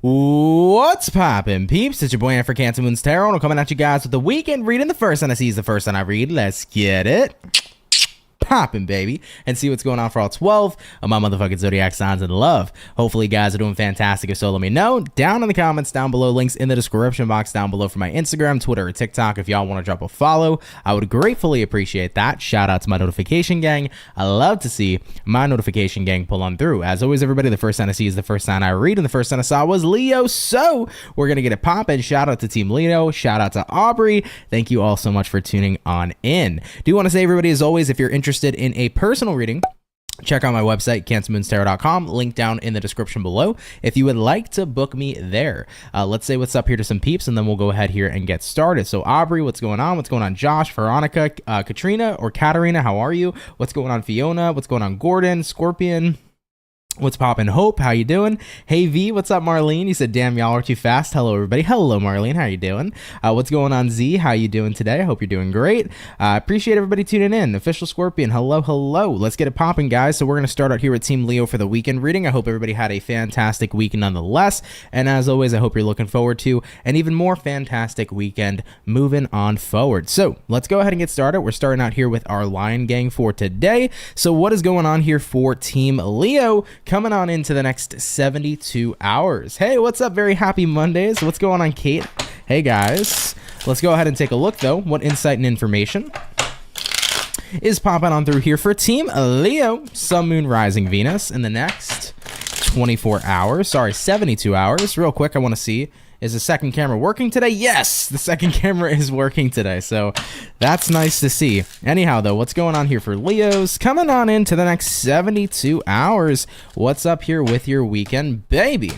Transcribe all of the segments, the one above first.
What's poppin', peeps? It's your boy for CancerMoonsTarot, and I'm coming at you guys with the weekend reading. The first one I see is the first one I read. Let's get it poppin', baby, and see what's going on for all 12 of my motherfucking zodiac signs in love. Hopefully you guys are doing fantastic. If so, let me know down in the comments down below. Links in the description box down below for my Instagram, Twitter, or TikTok. If y'all want to drop a follow, I would gratefully appreciate that. Shout out to my notification gang. I love to see my notification gang pull on through. As always, everybody, the first sign I see is the first sign I read, and the first sign I saw was Leo, so we're gonna get it poppin'. Shout out to Team Leo, shout out to Aubrey. Thank you all so much for tuning on in. Do want to say, everybody, as always, if you're interested in a personal reading, check out my website, CancerMoonsTarot.com, link down in the description below if you would like to book me there. Let's say what's up here to some peeps, and then we'll go ahead here and get started. So Aubrey, what's going on? What's going on, Josh, Veronica, Katrina, or Katarina, how are you? What's going on, Fiona? What's going on, Gordon, Scorpion? What's poppin', Hope? How you doing? Hey V, what's up, Marlene? You said, damn, y'all are too fast. Hello, everybody. Hello, Marlene. How you doing? What's going on, Z? How you doing today? I hope you're doing great. Appreciate everybody tuning in. Official Scorpion, hello, hello. Let's get it popping, guys. So we're going to start out here with Team Leo for the weekend reading. I hope everybody had a fantastic week nonetheless. And as always, I hope you're looking forward to an even more fantastic weekend moving on forward. So let's go ahead and get started. We're starting out here with our Lion Gang for today. So what is going on here for Team Leo? Coming on into the next 72 hours. Hey, what's up? Very happy Mondays. What's going on, Kate? Hey, guys. Let's go ahead and take a look, though. What insight and information is popping on through here for Team Leo? Sun, Moon, Rising, Venus in the next 24 hours. Sorry, 72 hours. Real quick, I want to see, is the second camera working today? Yes, the second camera is working today, so that's nice to see. Anyhow, though, what's going on here for Leos? Coming on into the next 72 hours. What's up here with your weekend, baby?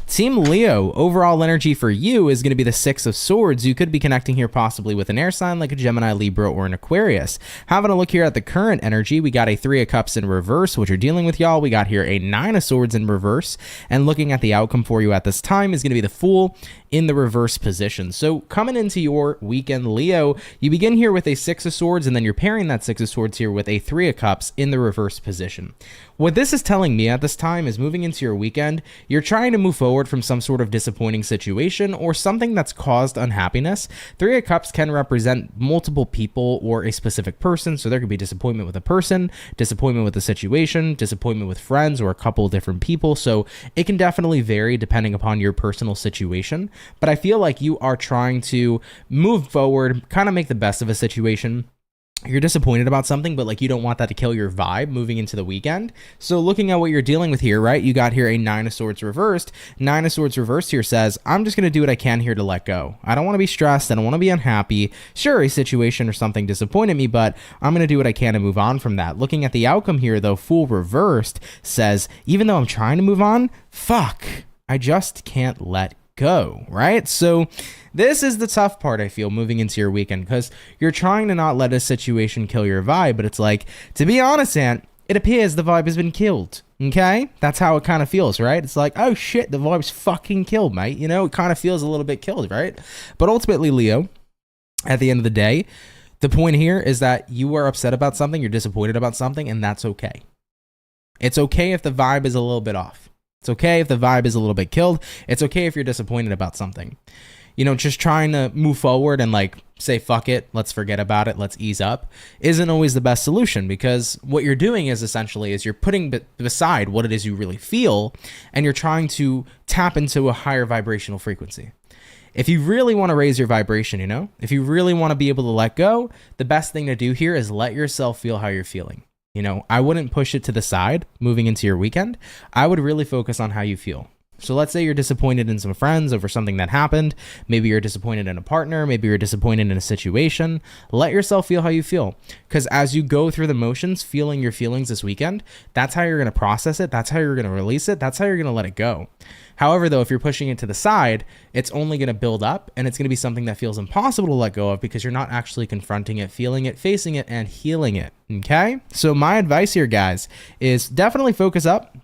Team Leo, overall energy for you is going to be the Six of Swords. You could be connecting here possibly with an air sign like a Gemini, Libra, or an Aquarius. Having a look here at the current energy, we got a Three of Cups in reverse, which you're dealing with, y'all. We got here a Nine of Swords in reverse. And looking at the outcome for you at this time is going to be the Fool in the reverse position. So coming into your weekend, Leo, you begin here with a Six of Swords, and then you're pairing that Six of Swords here with a Three of Cups in the reverse position. What this is telling me at this time is moving into your weekend, you're trying to move forward from some sort of disappointing situation or something that's caused unhappiness. Three of Cups can represent multiple people or a specific person. So there could be disappointment with a person, disappointment with a situation, disappointment with friends, or a couple of different people. So it can definitely vary depending upon your personal situation. But I feel like you are trying to move forward, kind of make the best of a situation. You're disappointed about something, but like you don't want that to kill your vibe moving into the weekend. So looking at what you're dealing with here, right? You got here a Nine of Swords reversed. Nine of Swords reversed here says, I'm just going to do what I can here to let go. I don't want to be stressed. I don't want to be unhappy. Sure, a situation or something disappointed me, but I'm going to do what I can to move on from that. Looking at the outcome here, though, Fool reversed says, even though I'm trying to move on, fuck, I just can't let go, right? So this is the tough part, I feel, moving into your weekend, because you're trying to not let a situation kill your vibe, but it's like, to be honest, Ant, it appears the vibe has been killed, okay? That's how it kind of feels, right? It's like, oh shit, the vibe's fucking killed, mate. You know, it kind of feels a little bit killed, right? But ultimately, Leo, at the end of the day, the point here is that you are upset about something, you're disappointed about something, and that's okay. It's okay if the vibe is a little bit off. It's okay if the vibe is a little bit killed. It's okay if you're disappointed about something. You know, just trying to move forward and like say, fuck it, let's forget about it, let's ease up, isn't always the best solution, because what you're doing is essentially is you're putting beside what it is you really feel, and you're trying to tap into a higher vibrational frequency. If you really want to raise your vibration, you know, if you really want to be able to let go, the best thing to do here is let yourself feel how you're feeling. You know, I wouldn't push it to the side moving into your weekend. I would really focus on how you feel. So let's say you're disappointed in some friends over something that happened. Maybe you're disappointed in a partner. Maybe you're disappointed in a situation. Let yourself feel how you feel. Because as you go through the motions, feeling your feelings this weekend, that's how you're going to process it. That's how you're going to release it. That's how you're going to let it go. However, though, if you're pushing it to the side, it's only going to build up, and it's going to be something that feels impossible to let go of because you're not actually confronting it, feeling it, facing it, and healing it. Okay? So my advice here, guys, is definitely focus up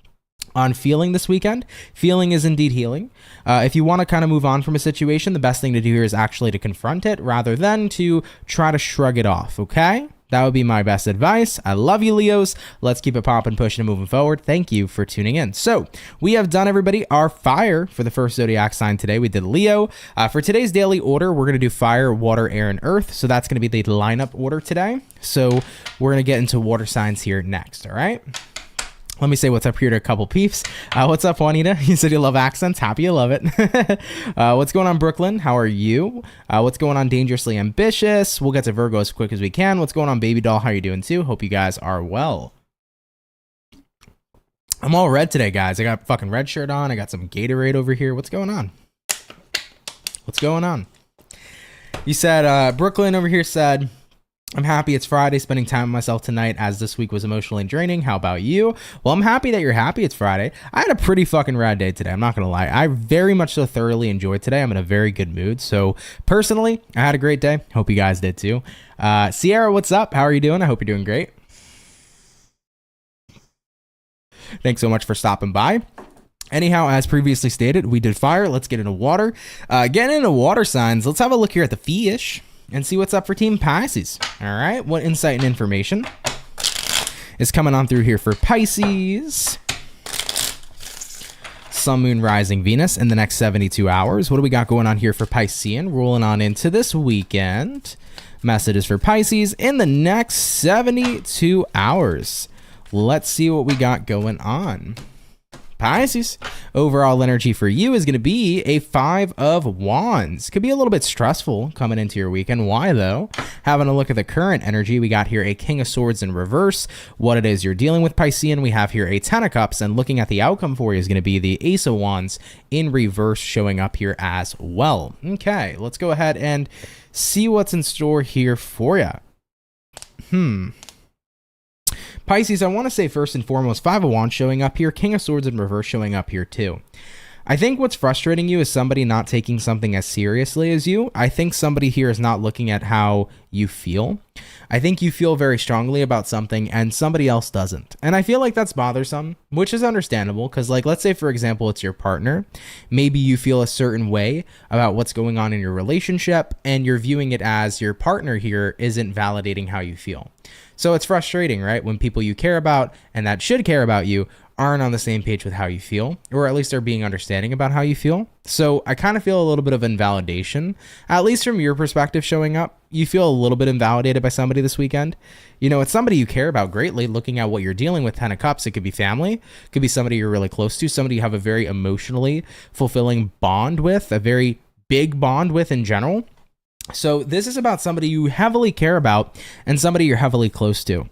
on feeling this weekend. Feeling is indeed healing. If you want to kind of move on from a situation, the best thing to do here is actually to confront it rather than to try to shrug it off, okay? That would be my best advice. I love you, Leos. Let's keep it popping, pushing, and moving forward. Thank you for tuning in. So we have done, everybody, our fire for the first zodiac sign today. We did Leo. For today's daily order, we're going to do fire, water, air, and earth. So that's going to be the lineup order today. So we're going to get into water signs here next, all right? Let me say what's up here to a couple peeps. What's up, Juanita? You said you love accents. Happy you love it. What's going on, Brooklyn? How are you? What's going on, Dangerously Ambitious? We'll get to Virgo as quick as we can. What's going on, Baby Doll? How are you doing too? Hope you guys are well. I'm all red today, guys. I got a fucking red shirt on. I got some Gatorade over here. What's going on? What's going on? You said, Brooklyn over here said, I'm happy it's Friday, spending time with myself tonight as this week was emotionally draining. How about you? Well, I'm happy that you're happy it's Friday. I had a pretty fucking rad day today. I'm not going to lie. I very much so thoroughly enjoyed today. I'm in a very good mood. So personally, I had a great day. Hope you guys did too. Sierra, what's up? How are you doing? I hope you're doing great. Thanks so much for stopping by. Anyhow, as previously stated, we did fire. Let's get into water. Getting into water signs, let's have a look here at the fish and see what's up for Team Pisces. All right, what insight and information is coming on through here for Pisces? Sun, Moon, Rising, Venus in the next 72 hours. What do we got going on here for Piscean? Rolling on into this weekend. Messages for Pisces in the next 72 hours. Let's see what we got going on. Pisces, overall energy for you is going to be a 5 of Wands. Could be a little bit stressful coming into your weekend. Why though? Having a look at the current energy, we got here a King of Swords in reverse. What it is you're dealing with, Piscean, we have here a 10 of Cups, and looking at the outcome for you is going to be the Ace of Wands in reverse showing up here as well. Okay, let's go ahead and see what's in store here for you. Pisces, I want to say first and foremost, 5 of Wands showing up here, King of Swords in reverse showing up here too. I think what's frustrating you is somebody not taking something as seriously as you. I think somebody here is not looking at how you feel. I think you feel very strongly about something and somebody else doesn't. And I feel like that's bothersome, which is understandable because, like, let's say, for example, it's your partner. Maybe you feel a certain way about what's going on in your relationship and you're viewing it as your partner here isn't validating how you feel. So it's frustrating, right? When people you care about and that should care about you aren't on the same page with how you feel, or at least are being understanding about how you feel. So I kind of feel a little bit of invalidation, at least from your perspective showing up. You feel a little bit invalidated by somebody this weekend. You know, it's somebody you care about greatly. Looking at what you're dealing with, 10 of Cups, it could be family, it could be somebody you're really close to, somebody you have a very emotionally fulfilling bond with, a very big bond with in general. So this is about somebody you heavily care about and somebody you're heavily close to.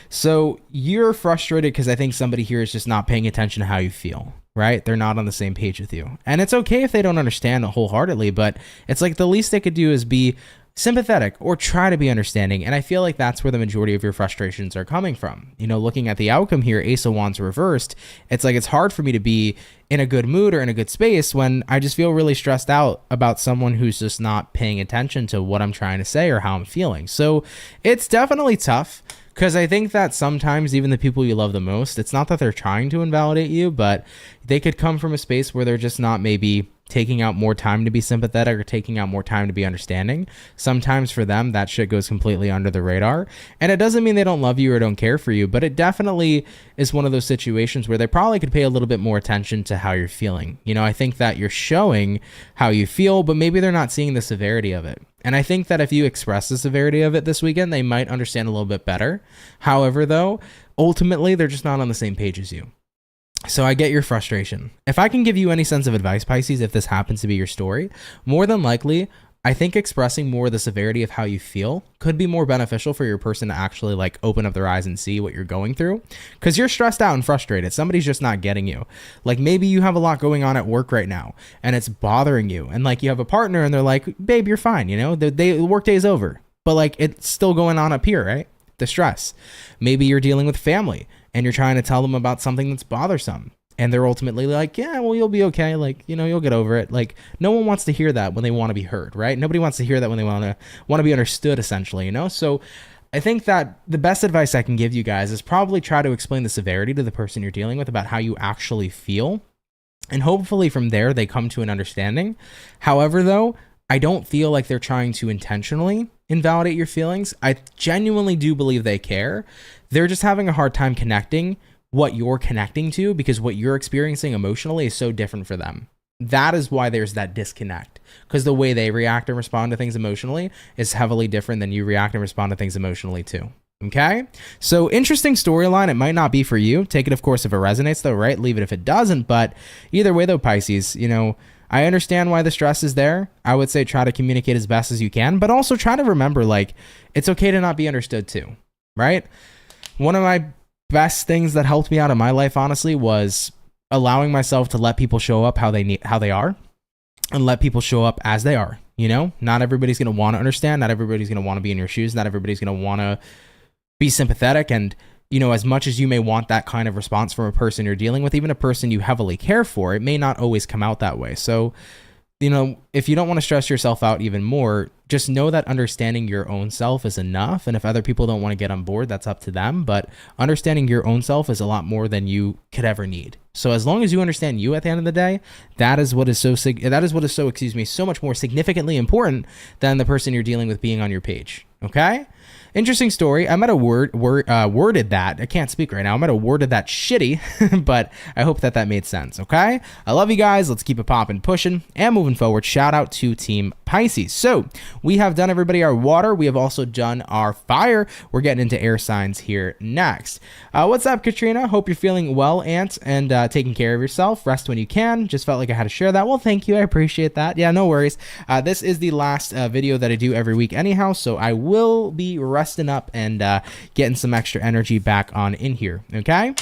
So you're frustrated because I think somebody here is just not paying attention to how you feel, right? They're not on the same page with you. And it's okay if they don't understand wholeheartedly, but it's like the least they could do is be sympathetic or try to be understanding. And I feel like that's where the majority of your frustrations are coming from. You know, looking at the outcome here, Ace of Wands reversed, it's like it's hard for me to be in a good mood or in a good space when I just feel really stressed out about someone who's just not paying attention to what I'm trying to say or how I'm feeling. So it's definitely tough because I think that sometimes even the people you love the most, it's not that they're trying to invalidate you, but they could come from a space where they're just not maybe taking out more time to be sympathetic or taking out more time to be understanding. Sometimes for them, that shit goes completely under the radar. And it doesn't mean they don't love you or don't care for you, but it definitely is one of those situations where they probably could pay a little bit more attention to how you're feeling. You know, I think that you're showing how you feel, but maybe they're not seeing the severity of it. And I think that if you express the severity of it this weekend, they might understand a little bit better. However, though, ultimately, they're just not on the same page as you. So I get your frustration. If I can give you any sense of advice, Pisces, if this happens to be your story, more than likely, I think expressing more of the severity of how you feel could be more beneficial for your person to actually like open up their eyes and see what you're going through. Because you're stressed out and frustrated. Somebody's just not getting you. Like maybe you have a lot going on at work right now and it's bothering you. And like you have a partner and they're like, babe, you're fine. You know, the work day's over. But like it's still going on up here, right? The stress. Maybe you're dealing with family and you're trying to tell them about something that's bothersome. And they're ultimately like, yeah, well, you'll be okay. Like, you know, you'll get over it. Like, no one wants to hear that when they want to be heard, right? Nobody wants to hear that when they want to be understood, essentially, you know? So I think that the best advice I can give you guys is probably try to explain the severity to the person you're dealing with about how you actually feel. And hopefully from there, they come to an understanding. However, though, I don't feel like they're trying to intentionally invalidate your feelings. I genuinely do believe they care. They're just having a hard time connecting what you're connecting to, because what you're experiencing emotionally is so different for them. That is why there's that disconnect, because the way they react and respond to things emotionally is heavily different than you react and respond to things emotionally too. Okay, so interesting storyline. It might not be for you. Take it, of course, if it resonates, though, right? Leave it if it doesn't. But either way, though, Pisces, you know, I understand why the stress is there. I would say try to communicate as best as you can, but also try to remember, like, it's okay to not be understood too, right? One of my best things that helped me out in my life, honestly, was allowing myself to let people show up how they are, and let people show up as they are. You know, not everybody's going to want to understand. Not everybody's going to want to be in your shoes. Not everybody's going to want to be sympathetic. And, you know, as much as you may want that kind of response from a person you're dealing with, even a person you heavily care for, it may not always come out that way. So, you know, if you don't want to stress yourself out even more, just know that understanding your own self is enough. And if other people don't want to get on board, that's up to them. But understanding your own self is a lot more than you could ever need. So as long as you understand you at the end of the day, that is what is so so much more significantly important than the person you're dealing with being on your page. Okay? Interesting story. I might have worded that. I can't speak right now. I might have worded that shitty, but I hope that made sense. Okay. I love you guys. Let's keep it popping, pushing, and moving forward. Shout out to Team Pisces. So we have done, everybody, our water. We have also done our fire. We're getting into air signs here next. What's up, Katrina? Hope you're feeling well, Aunt, and taking care of yourself. Rest when you can. Just felt like I had to share that. Well, thank you. I appreciate that. Yeah, no worries. This is the last video that I do every week anyhow, so I will be resting up and getting some extra energy back on in here. Okay.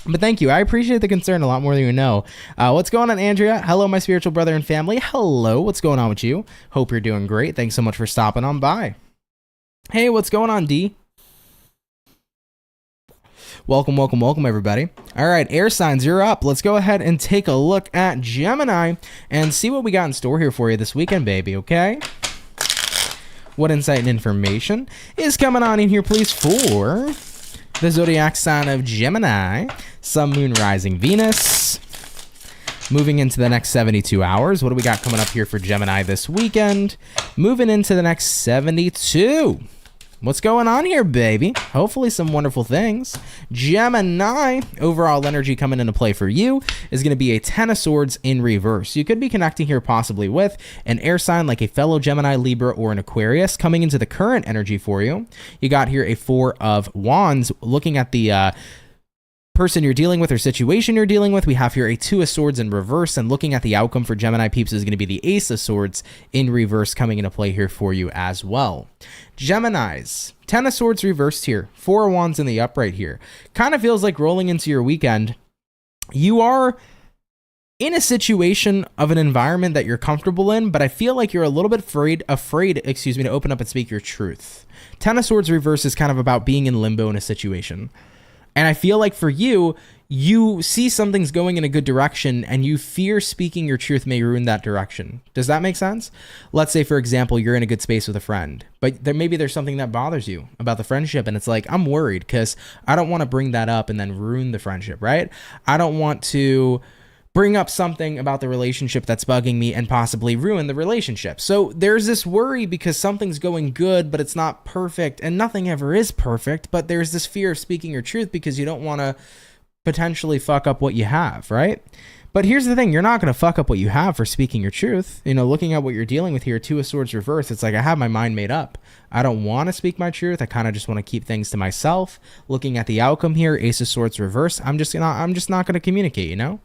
But thank you. I appreciate the concern a lot more than you know. What's going on, Andrea? Hello, my spiritual brother and family. Hello. What's going on with you? Hope you're doing great. Thanks so much for stopping on by. Hey, what's going on, D? Welcome, welcome, welcome, everybody. All right, air signs, you're up. Let's go ahead and take a look at Gemini and see what we got in store here for you this weekend, baby, okay? What insight and information is coming on in here, please, for the zodiac sign of Gemini, Sun, Moon, Rising, Venus. Moving into the next 72 hours. What do we got coming up here for Gemini this weekend? Moving into the next 72. What's going on here, baby? Hopefully some wonderful things. Gemini, overall energy coming into play for you is going to be a 10 of Swords in reverse. You could be connecting here possibly with an air sign like a fellow Gemini, Libra, or an Aquarius coming into the current energy for you. You got here a 4 of Wands. Looking at the person you're dealing with or situation you're dealing with, we have here a 2 of Swords in reverse, and looking at the outcome for Gemini peeps is going to be the Ace of Swords in reverse coming into play here for you as well. Geminis, 10 of Swords reversed here, 4 of Wands in the upright here. Kind of feels like rolling into your weekend. You are in a situation of an environment that you're comfortable in, but I feel like you're a little bit afraid, to open up and speak your truth. 10 of Swords reverse is kind of about being in limbo in a situation. And I feel like for you, you see something's going in a good direction and you fear speaking your truth may ruin that direction. Does that make sense? Let's say, for example, you're in a good space with a friend, but maybe there's something that bothers you about the friendship. And it's like, I'm worried because I don't want to bring that up and then ruin the friendship, right? I don't want to bring up something about the relationship that's bugging me and possibly ruin the relationship. So there's this worry because something's going good, but it's not perfect, and nothing ever is perfect, but there's this fear of speaking your truth because you don't want to potentially fuck up what you have, right? But here's the thing, you're not going to fuck up what you have for speaking your truth. You know, looking at what you're dealing with here, 2 of Swords reverse, it's like I have my mind made up. I don't want to speak my truth. I kind of just want to keep things to myself. Looking at the outcome here, Ace of Swords reverse, I'm just not going to communicate, you know?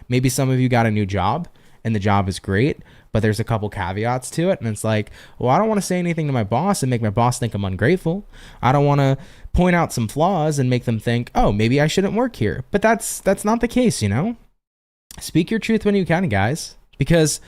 Maybe some of you got a new job and the job is great, but there's a couple caveats to it. And it's like, well, I don't want to say anything to my boss and make my boss think I'm ungrateful. I don't want to point out some flaws and make them think, oh, maybe I shouldn't work here. But that's not the case, you know? Speak your truth when you can, guys, because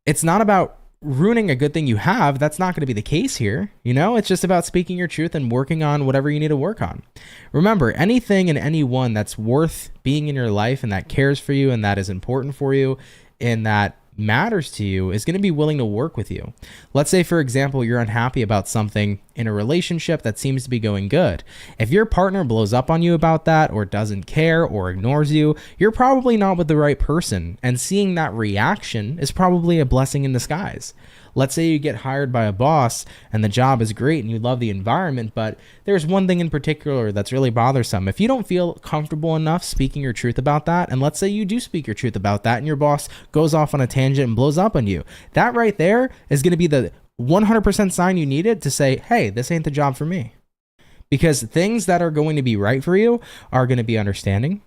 it's not about ruining a good thing you have. That's not going to be the case here. You know, it's just about speaking your truth and working on whatever you need to work on. Remember, anything and anyone that's worth being in your life and that cares for you and that is important for you and that matters to you is going to be willing to work with you. Let's say, for example, you're unhappy about something in a relationship that seems to be going good. If your partner blows up on you about that, or doesn't care, or ignores you, you're probably not with the right person. And seeing that reaction is probably a blessing in disguise. Let's say you get hired by a boss and the job is great and you love the environment, but there's one thing in particular that's really bothersome. If you don't feel comfortable enough speaking your truth about that, and let's say you do speak your truth about that and your boss goes off on a tangent and blows up on you, that right there is going to be the 100% sign you needed to say, hey, this ain't the job for me. Because things that are going to be right for you are going to be understanding.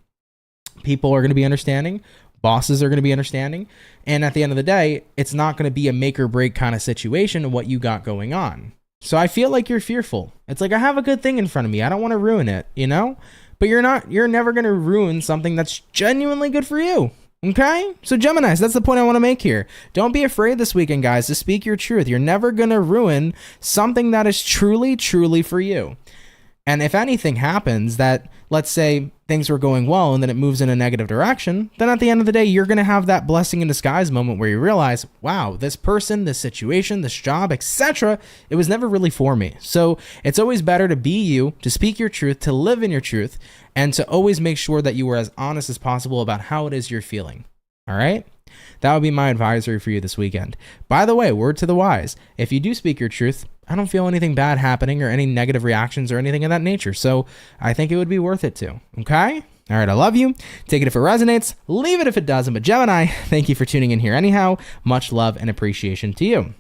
People are going to be understanding. Bosses are going to be understanding. And at the end of the day, it's not going to be a make or break kind of situation of what you got going on. So I feel like you're fearful. It's like, I have a good thing in front of me. I don't want to ruin it, you know? But you're never going to ruin something that's genuinely good for you. Okay? So Geminis, that's the point I want to make here. Don't be afraid this weekend, guys, to speak your truth. You're never going to ruin something that is truly, truly for you. And if anything happens that, let's say things were going well and then it moves in a negative direction, then at the end of the day, you're going to have that blessing in disguise moment where you realize, wow, this person, this situation, this job, etc., it was never really for me. So it's always better to be you, to speak your truth, to live in your truth, and to always make sure that you are as honest as possible about how it is you're feeling. All right? That would be my advisory for you this weekend. By the way, word to the wise, if you do speak your truth, I don't feel anything bad happening or any negative reactions or anything of that nature. So I think it would be worth it too. Okay? All right, I love you. Take it if it resonates. Leave it if it doesn't. But Gemini, thank you for tuning in here anyhow. Much love and appreciation to you.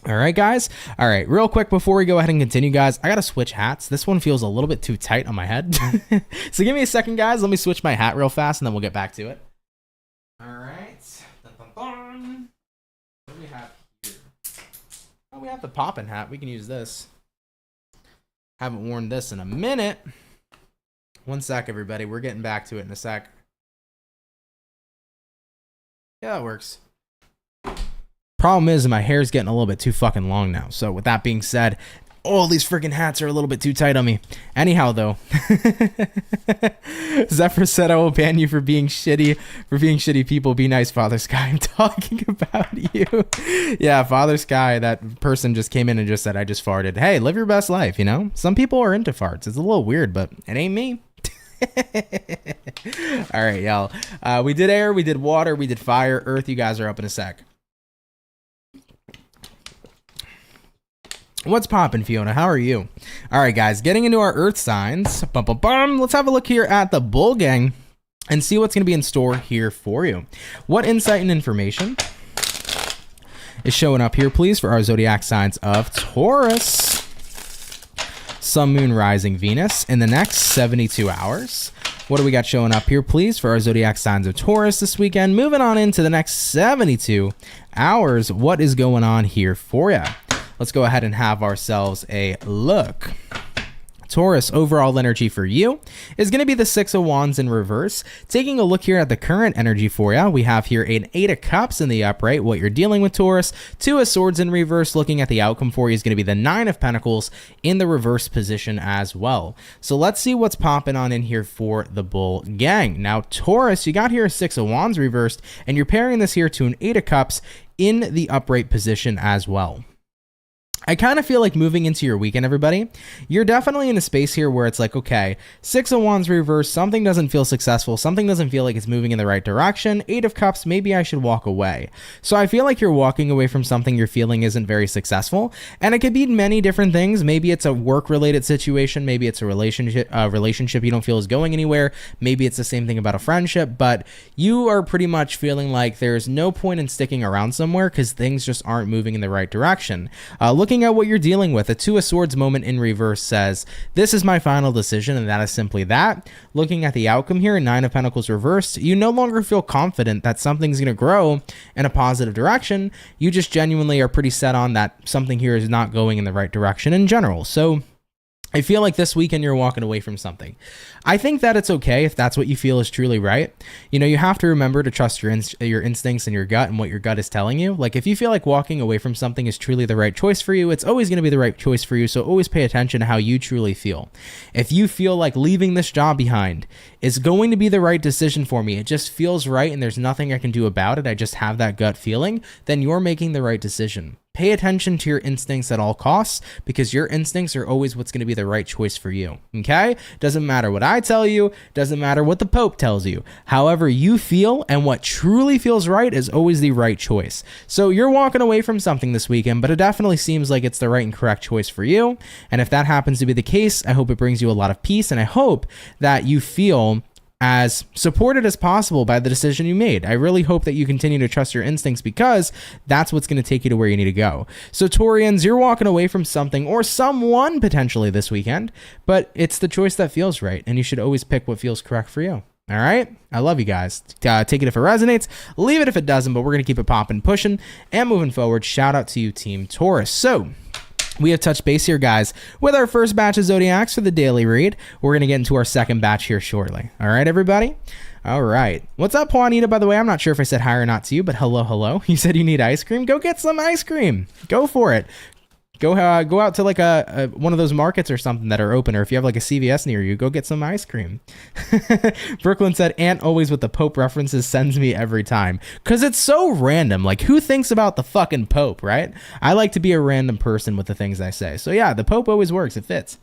All right, guys. All right, real quick before we go ahead and continue, guys, I got to switch hats. This one feels a little bit too tight on my head. So give me a second, guys. Let me switch my hat real fast and then we'll get back to it. All right. What do we have here? Oh, we have the poppin' hat. We can use this. Haven't worn this in a minute. One sec, everybody. We're getting back to it in a sec. Yeah, it works. Problem is, my hair's getting a little bit too fucking long now. So with that being said, all these freaking hats are a little bit too tight on me. Anyhow, though, Zephyr said, I will ban you for being shitty. For being shitty people. Be nice, Father Sky. I'm talking about you. Yeah, Father Sky, that person just came in and just said, I just farted. Hey, live your best life, you know? Some people are into farts. It's a little weird, but it ain't me. All right, y'all. We did air, we did water, we did fire, earth. You guys are up in a sec. What's poppin', Fiona? How are you? All right, guys, getting into our earth signs. Let's have a look here at the bull gang and see what's going to be in store here for you. What insight and information is showing up here, please, for our zodiac signs of Taurus, Sun, Moon, Rising, Venus in the next 72 hours? What do we got showing up here, please, for our zodiac signs of Taurus this weekend? Moving on into the next 72 hours, what is going on here for you? Let's go ahead and have ourselves a look. Taurus, overall energy for you is going to be the Six of Wands in reverse. Taking a look here at the current energy for you, we have here an Eight of Cups in the upright, what you're dealing with, Taurus. Two of Swords in reverse. Looking at the outcome for you is going to be the Nine of Pentacles in the reverse position as well. So let's see what's popping on in here for the bull gang. Now, Taurus, you got here a Six of Wands reversed, and you're pairing this here to an Eight of Cups in the upright position as well. I kind of feel like moving into your weekend, everybody, you're definitely in a space here where it's like, okay, Six of Wands reverse, something doesn't feel successful, something doesn't feel like it's moving in the right direction. Eight of Cups, maybe I should walk away. So I feel like you're walking away from something you're feeling isn't very successful, and it could be many different things. Maybe it's a work-related situation, maybe it's a relationship you don't feel is going anywhere, maybe it's the same thing about a friendship, but you are pretty much feeling like there's no point in sticking around somewhere because things just aren't moving in the right direction. Looking at what you're dealing with, a Two of Swords moment in reverse says, this is my final decision, and that is simply that. Looking at the outcome here, Nine of Pentacles reversed, you no longer feel confident that something's going to grow in a positive direction. You just genuinely are pretty set on that something here is not going in the right direction in general. So I feel like this weekend you're walking away from something. I think that it's okay if that's what you feel is truly right. You know, you have to remember to trust your instincts and your gut and what your gut is telling you. Like if you feel like walking away from something is truly the right choice for you, it's always going to be the right choice for you. So always pay attention to how you truly feel. If you feel like leaving this job behind is going to be the right decision for me, it just feels right and there's nothing I can do about it, I just have that gut feeling, then you're making the right decision. Pay attention to your instincts at all costs, because your instincts are always what's going to be the right choice for you. Okay? Doesn't matter what I tell you, doesn't matter what the Pope tells you. However you feel and what truly feels right is always the right choice. So you're walking away from something this weekend, but it definitely seems like it's the right and correct choice for you. And if that happens to be the case, I hope it brings you a lot of peace, and I hope that you feel as supported as possible by the decision you made. I really hope that you continue to trust your instincts, because that's what's going to take you to where you need to go. So Taurians, you're walking away from something or someone potentially this weekend, but it's the choice that feels right, and you should always pick what feels correct for you. All right? I love you guys. Take it if it resonates, leave it if it doesn't, but we're going to keep it popping, pushing, and moving forward. Shout out to you, Team Taurus. So we have touched base here, guys, with our first batch of Zodiacs for the daily read. We're going to get into our second batch here shortly. All right, everybody? All right. What's up, Juanita, by the way? I'm not sure if I said hi or not to you, but hello, hello. You said you need ice cream? Go get some ice cream. Go for it. Go out to like one of those markets or something that are open, or if you have like a CVS near you, go get some ice cream. Brooklyn said, Aunt always with the Pope references sends me every time. Because it's so random. Like, who thinks about the fucking Pope, right? I like to be a random person with the things I say. So yeah, the Pope always works. It fits.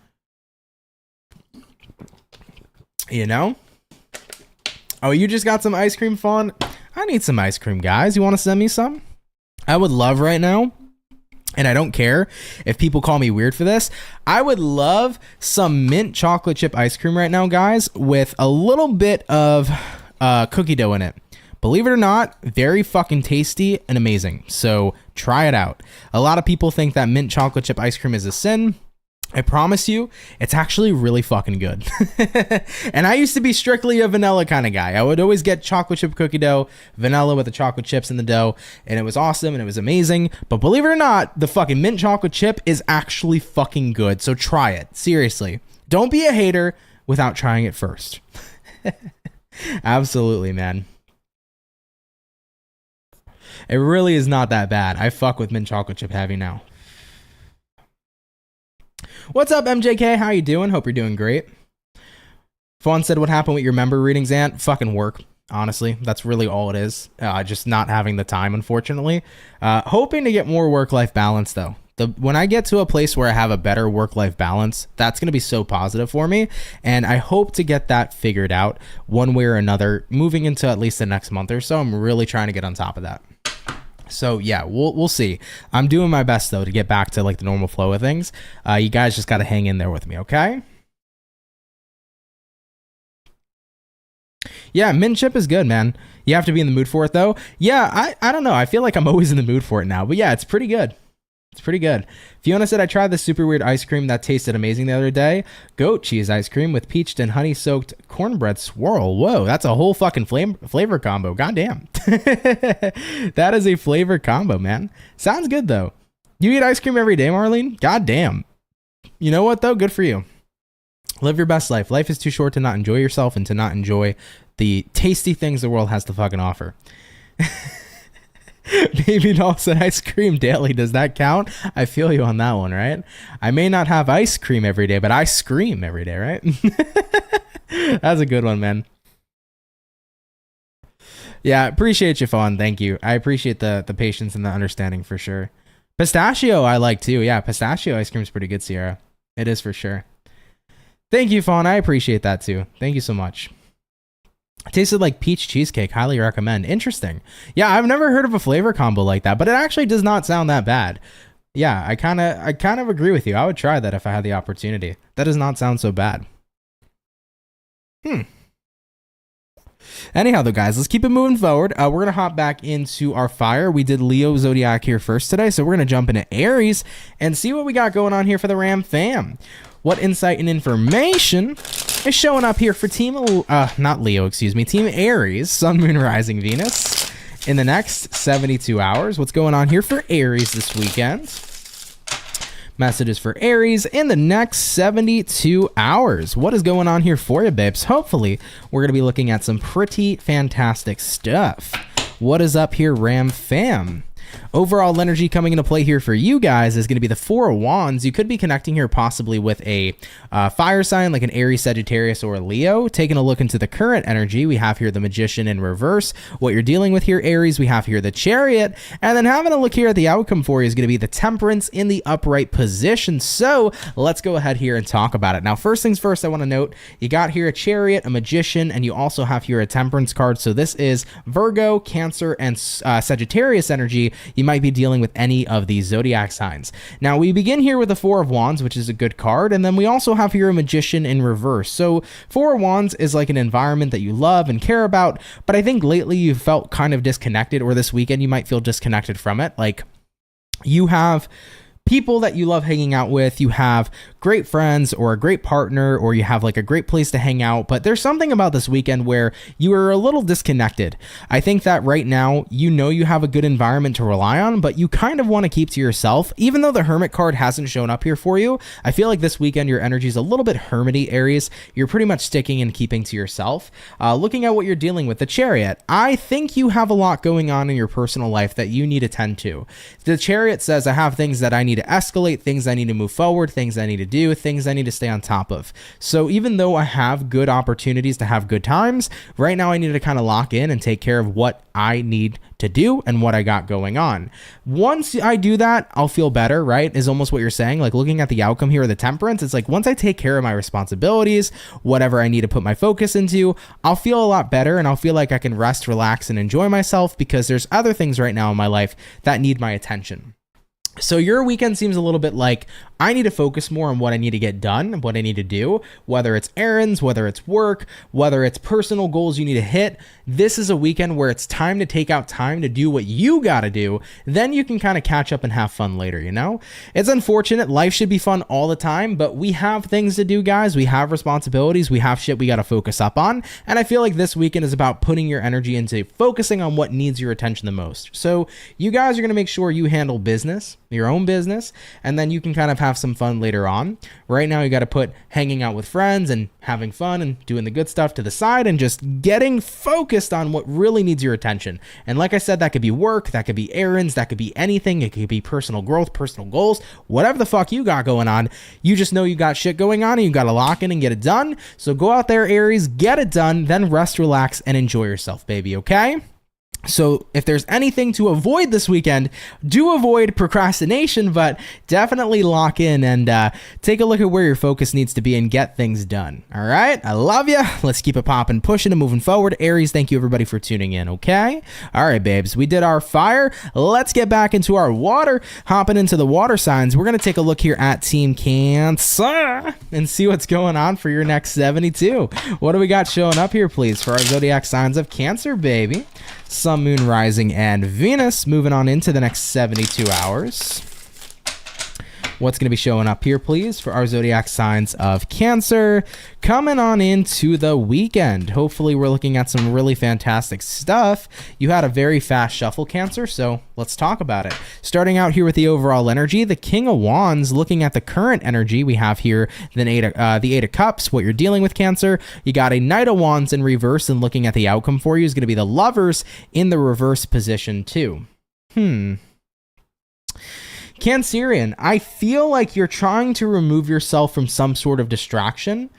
You know? Oh, you just got some ice cream, Fawn? I need some ice cream, guys. You want to send me some? I would love right now, and I don't care if people call me weird for this, I would love some mint chocolate chip ice cream right now, guys, with a little bit of cookie dough in it. Believe it or not, very fucking tasty and amazing. So try it out. A lot of people think that mint chocolate chip ice cream is a sin. I promise you, it's actually really fucking good. And I used to be strictly a vanilla kind of guy. I would always get chocolate chip cookie dough, vanilla with the chocolate chips in the dough, and it was awesome and it was amazing. But believe it or not, the fucking mint chocolate chip is actually fucking good. So try it. Seriously. Don't be a hater without trying it first. Absolutely, man. It really is not that bad. I fuck with mint chocolate chip heavy now. What's up, MJK? How you doing? Hope you're doing great. Fawn said, what happened with your member readings, Aunt? Fucking work. Honestly, that's really all it is. Just not having the time, unfortunately. Hoping to get more work-life balance, though. When I get to a place where I have a better work-life balance, that's going to be so positive for me. And I hope to get that figured out one way or another, moving into at least the next month or so. I'm really trying to get on top of that. So yeah, we'll see. I'm doing my best though to get back to like the normal flow of things. You guys just got to hang in there with me, okay? Yeah, mint chip is good, man. You have to be in the mood for it though. Yeah, I don't know. I feel like I'm always in the mood for it now. But yeah, it's pretty good. It's pretty good. Fiona said, I tried this super weird ice cream that tasted amazing the other day. Goat cheese ice cream with peach and honey-soaked cornbread swirl. Whoa, that's a whole fucking flavor combo. Goddamn. That is a flavor combo, man. Sounds good, though. You eat ice cream every day, Marlene? Goddamn. You know what, though? Good for you. Live your best life. Life is too short to not enjoy yourself and to not enjoy the tasty things the world has to fucking offer. Baby doll said ice cream daily. Does that count? I feel you on that one, right? I may not have ice cream every day, but I scream every day, right? That's a good one, man. Yeah, appreciate you, Fawn. Thank you. I appreciate the patience and the understanding for sure. Pistachio I like too. Yeah, pistachio ice cream is pretty good, Sierra. It is for sure. Thank you, Fawn. I appreciate that too. Thank you so much. It tasted like peach cheesecake. Highly recommend. Interesting. Yeah, I've never heard of a flavor combo like that, but it actually does not sound that bad. Yeah, I kind of agree with you. I would try that if I had the opportunity. That does not sound so bad. Anyhow, though, guys, let's keep it moving forward. We're going to hop back into our fire. We did Leo Zodiac here first today, so we're going to jump into Aries and see what we got going on here for the Ram fam. What insight and information is showing up here for Team Aries, Sun, Moon, Rising, Venus in the next 72 hours. What's going on here for Aries this weekend? Messages for Aries in the next 72 hours. What is going on here for you, babes? Hopefully, we're going to be looking at some pretty fantastic stuff. What is up here, Ram fam? Overall energy coming into play here for you guys is going to be the Four of Wands. You could be connecting here possibly with a fire sign like an Aries, Sagittarius, or a Leo. Taking a look into the current energy, we have here the Magician in reverse. What you're dealing with here, Aries, we have here the Chariot. And then having a look here at the outcome for you is going to be the Temperance in the upright position. So let's go ahead here and talk about it. Now, first things first, I want to note you got here a Chariot, a Magician, and you also have here a Temperance card. So this is Virgo, Cancer, and Sagittarius energy. You might be dealing with any of these zodiac signs. Now, we begin here with the Four of Wands, which is a good card, and then we also have here a Magician in reverse. So Four of Wands is like an environment that you love and care about, but I think lately you felt kind of disconnected, or this weekend you might feel disconnected from it. Like, you have people that you love hanging out with, you have great friends or a great partner, or you have like a great place to hang out, but there's something about this weekend where you are a little disconnected. I think that right now, you know, you have a good environment to rely on, but you kind of want to keep to yourself. Even though the Hermit card hasn't shown up here for you, I feel like this weekend your energy is a little bit hermity, Aries. You're pretty much sticking and keeping to yourself. Looking at what you're dealing with, the Chariot, I think you have a lot going on in your personal life that you need to tend to. The Chariot says, I have things that I need to escalate, things I need to move forward, things I need to do, things I need to stay on top of. So even though I have good opportunities to have good times, right now I need to kind of lock in and take care of what I need to do and what I got going on. Once I do that, I'll feel better, right? Is almost what you're saying. Like, looking at the outcome here of the Temperance, it's like once I take care of my responsibilities, whatever I need to put my focus into, I'll feel a lot better, and I'll feel like I can rest, relax, and enjoy myself, because there's other things right now in my life that need my attention. So your weekend seems a little bit like, I need to focus more on what I need to get done, what I need to do, whether it's errands, whether it's work, whether it's personal goals you need to hit. This is a weekend where it's time to take out time to do what you got to do. Then you can kind of catch up and have fun later, you know? It's unfortunate. Life should be fun all the time, but we have things to do, guys. We have responsibilities. We have shit we got to focus up on. And I feel like this weekend is about putting your energy into focusing on what needs your attention the most. So you guys are going to make sure you handle business, your own business, and then you can kind of have some fun later on. Right now, you got to put hanging out with friends and having fun and doing the good stuff to the side, and just getting focused on what really needs your attention. And like I said, that could be work, that could be errands, that could be anything. It could be personal growth, personal goals, whatever the fuck you got going on. You just know you got shit going on and you got to lock in and get it done. So go out there, Aries, get it done, then rest, relax, and enjoy yourself, baby, okay? So if there's anything to avoid this weekend, do avoid procrastination, but definitely lock in and take a look at where your focus needs to be and get things done. All right. I love you. Let's keep it popping, pushing, and moving forward. Aries, thank you everybody for tuning in. Okay. All right, babes. We did our fire. Let's get back into our water. Hopping into the water signs. We're going to take a look here at Team Cancer and see what's going on for your next 72. What do we got showing up here, please, for our zodiac signs of Cancer, baby? Sun, Moon, Rising, and Venus. Moving on into the next 72 hours. What's going to be showing up here, please, for our zodiac signs of Cancer? Coming on into the weekend. Hopefully, we're looking at some really fantastic stuff. You had a very fast shuffle, Cancer, so let's talk about it. Starting out here with the overall energy, the King of Wands. Looking at the current energy, we have here the Eight of Cups. What you're dealing with, Cancer, you got a Knight of Wands in reverse, and looking at the outcome for you is going to be the Lovers in the reverse position too. Cancerian, I feel like you're trying to remove yourself from some sort of distraction.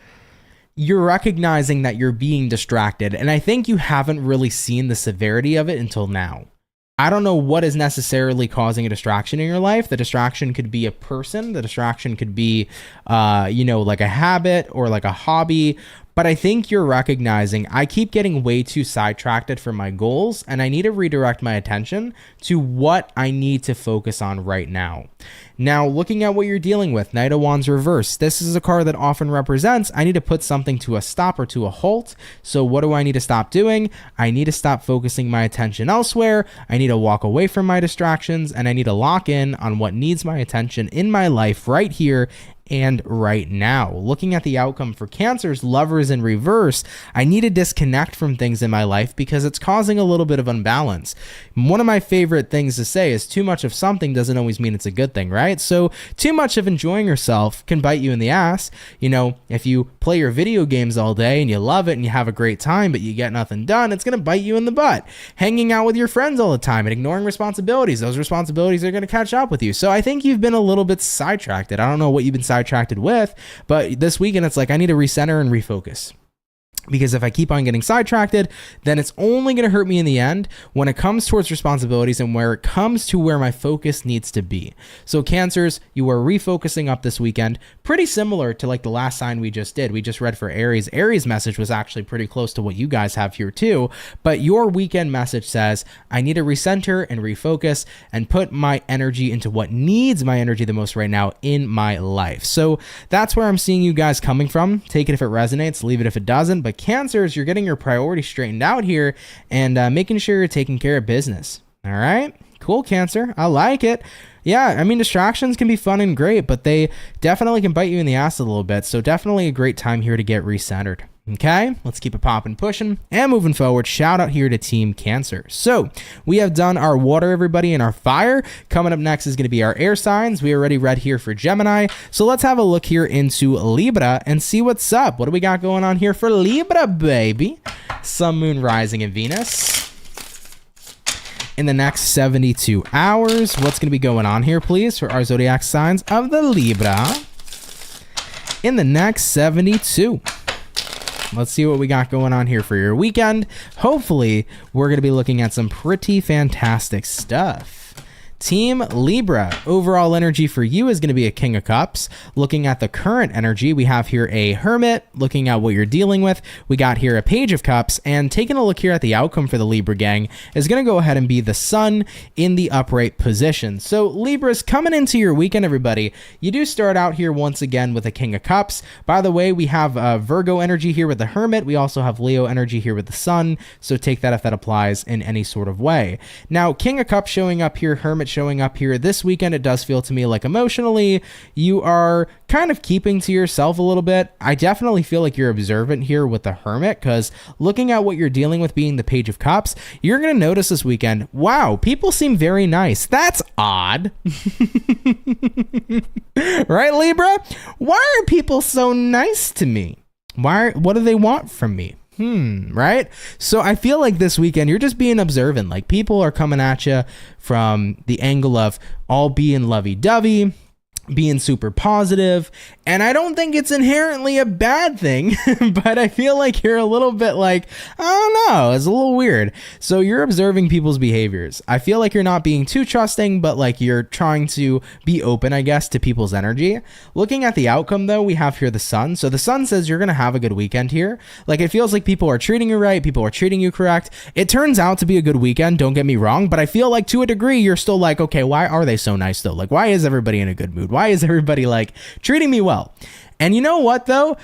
You're recognizing that you're being distracted, and I think you haven't really seen the severity of it until now. I don't know what is necessarily causing a distraction in your life. The distraction could be a person. The distraction could be, like a habit or like a hobby. But I think you're recognizing I keep getting way too sidetracked from my goals, and I need to redirect my attention to what I need to focus on right now. Now, looking at what you're dealing with, Knight of Wands reverse. This is a card that often represents I need to put something to a stop or to a halt. So what do I need to stop doing? I need to stop focusing my attention elsewhere. I need to walk away from my distractions, and I need to lock in on what needs my attention in my life right here and right now. Looking at the outcome for Cancer's Lovers in reverse, I need to disconnect from things in my life because it's causing a little bit of unbalance. One of my favorite things to say is too much of something doesn't always mean it's a good thing, right? So too much of enjoying yourself can bite you in the ass. You know, if you play your video games all day and you love it and you have a great time, but you get nothing done, it's going to bite you in the butt. Hanging out with your friends all the time and ignoring responsibilities, those responsibilities are going to catch up with you. So I think you've been a little bit sidetracked. I don't know what you've been sidetracked with, but this weekend it's like I need to recenter and refocus. Because if I keep on getting sidetracked, then it's only going to hurt me in the end when it comes towards responsibilities and where it comes to where my focus needs to be. So Cancers, you are refocusing up this weekend, pretty similar to like the last sign we just did. We just read for Aries. Aries' message was actually pretty close to what you guys have here too. But your weekend message says, I need to recenter and refocus and put my energy into what needs my energy the most right now in my life. So that's where I'm seeing you guys coming from. Take it if it resonates, leave it if it doesn't. But Cancers, you're getting your priorities straightened out here and making sure you're taking care of business. All right, cool, Cancer. I like it. Yeah, I mean, distractions can be fun and great, but they definitely can bite you in the ass a little bit. So definitely a great time here to get recentered. Okay, let's keep it popping, pushing, and moving forward. Shout out here to Team Cancer. So we have done our water, everybody, and our fire. Coming up next is going to be our air signs. We already read here for Gemini. So let's have a look here into Libra and see what's up. What do we got going on here for Libra, baby? Sun, Moon, Rising, and Venus. In the next 72 hours, what's going to be going on here, please, for our zodiac signs of the Libra? In the next 72. Let's see what we got going on here for your weekend. Hopefully, we're going to be looking at some pretty fantastic stuff. Team Libra, overall energy for you is going to be a King of Cups. Looking at the current energy, we have here a Hermit. Looking at what you're dealing with, we got here a Page of Cups. And taking a look here at the outcome for the Libra gang is going to go ahead and be the Sun in the upright position. So Libra's coming into your weekend, everybody. You do start out here once again with a King of Cups. By the way, we have Virgo energy here with the Hermit. We also have Leo energy here with the Sun. So take that if that applies in any sort of way. Now, King of Cups showing up here, Hermit showing up here this weekend. It does feel to me like emotionally you are kind of keeping to yourself a little bit. I definitely feel like you're observant here with the Hermit, because looking at what you're dealing with being the Page of Cups, you're going to notice this weekend, wow, people seem very nice. That's odd. Right, Libra? Why are people so nice to me? What do they want from me? Right? So I feel like this weekend you're just being observant. Like, people are coming at you from the angle of all being lovey-dovey, being super positive, and I don't think it's inherently a bad thing, but I feel like you're a little bit like, I don't know, it's a little weird. So you're observing people's behaviors. I feel like you're not being too trusting, but like you're trying to be open, I guess, to people's energy. Looking at the outcome though, we have here the Sun. So the Sun says you're going to have a good weekend here. Like, it feels like people are treating you right, people are treating you correct. It turns out to be a good weekend, don't get me wrong, but I feel like to a degree you're still like, okay, why are they so nice though? Like, why is everybody in a good mood? Why is everybody like treating me well? And you know what though?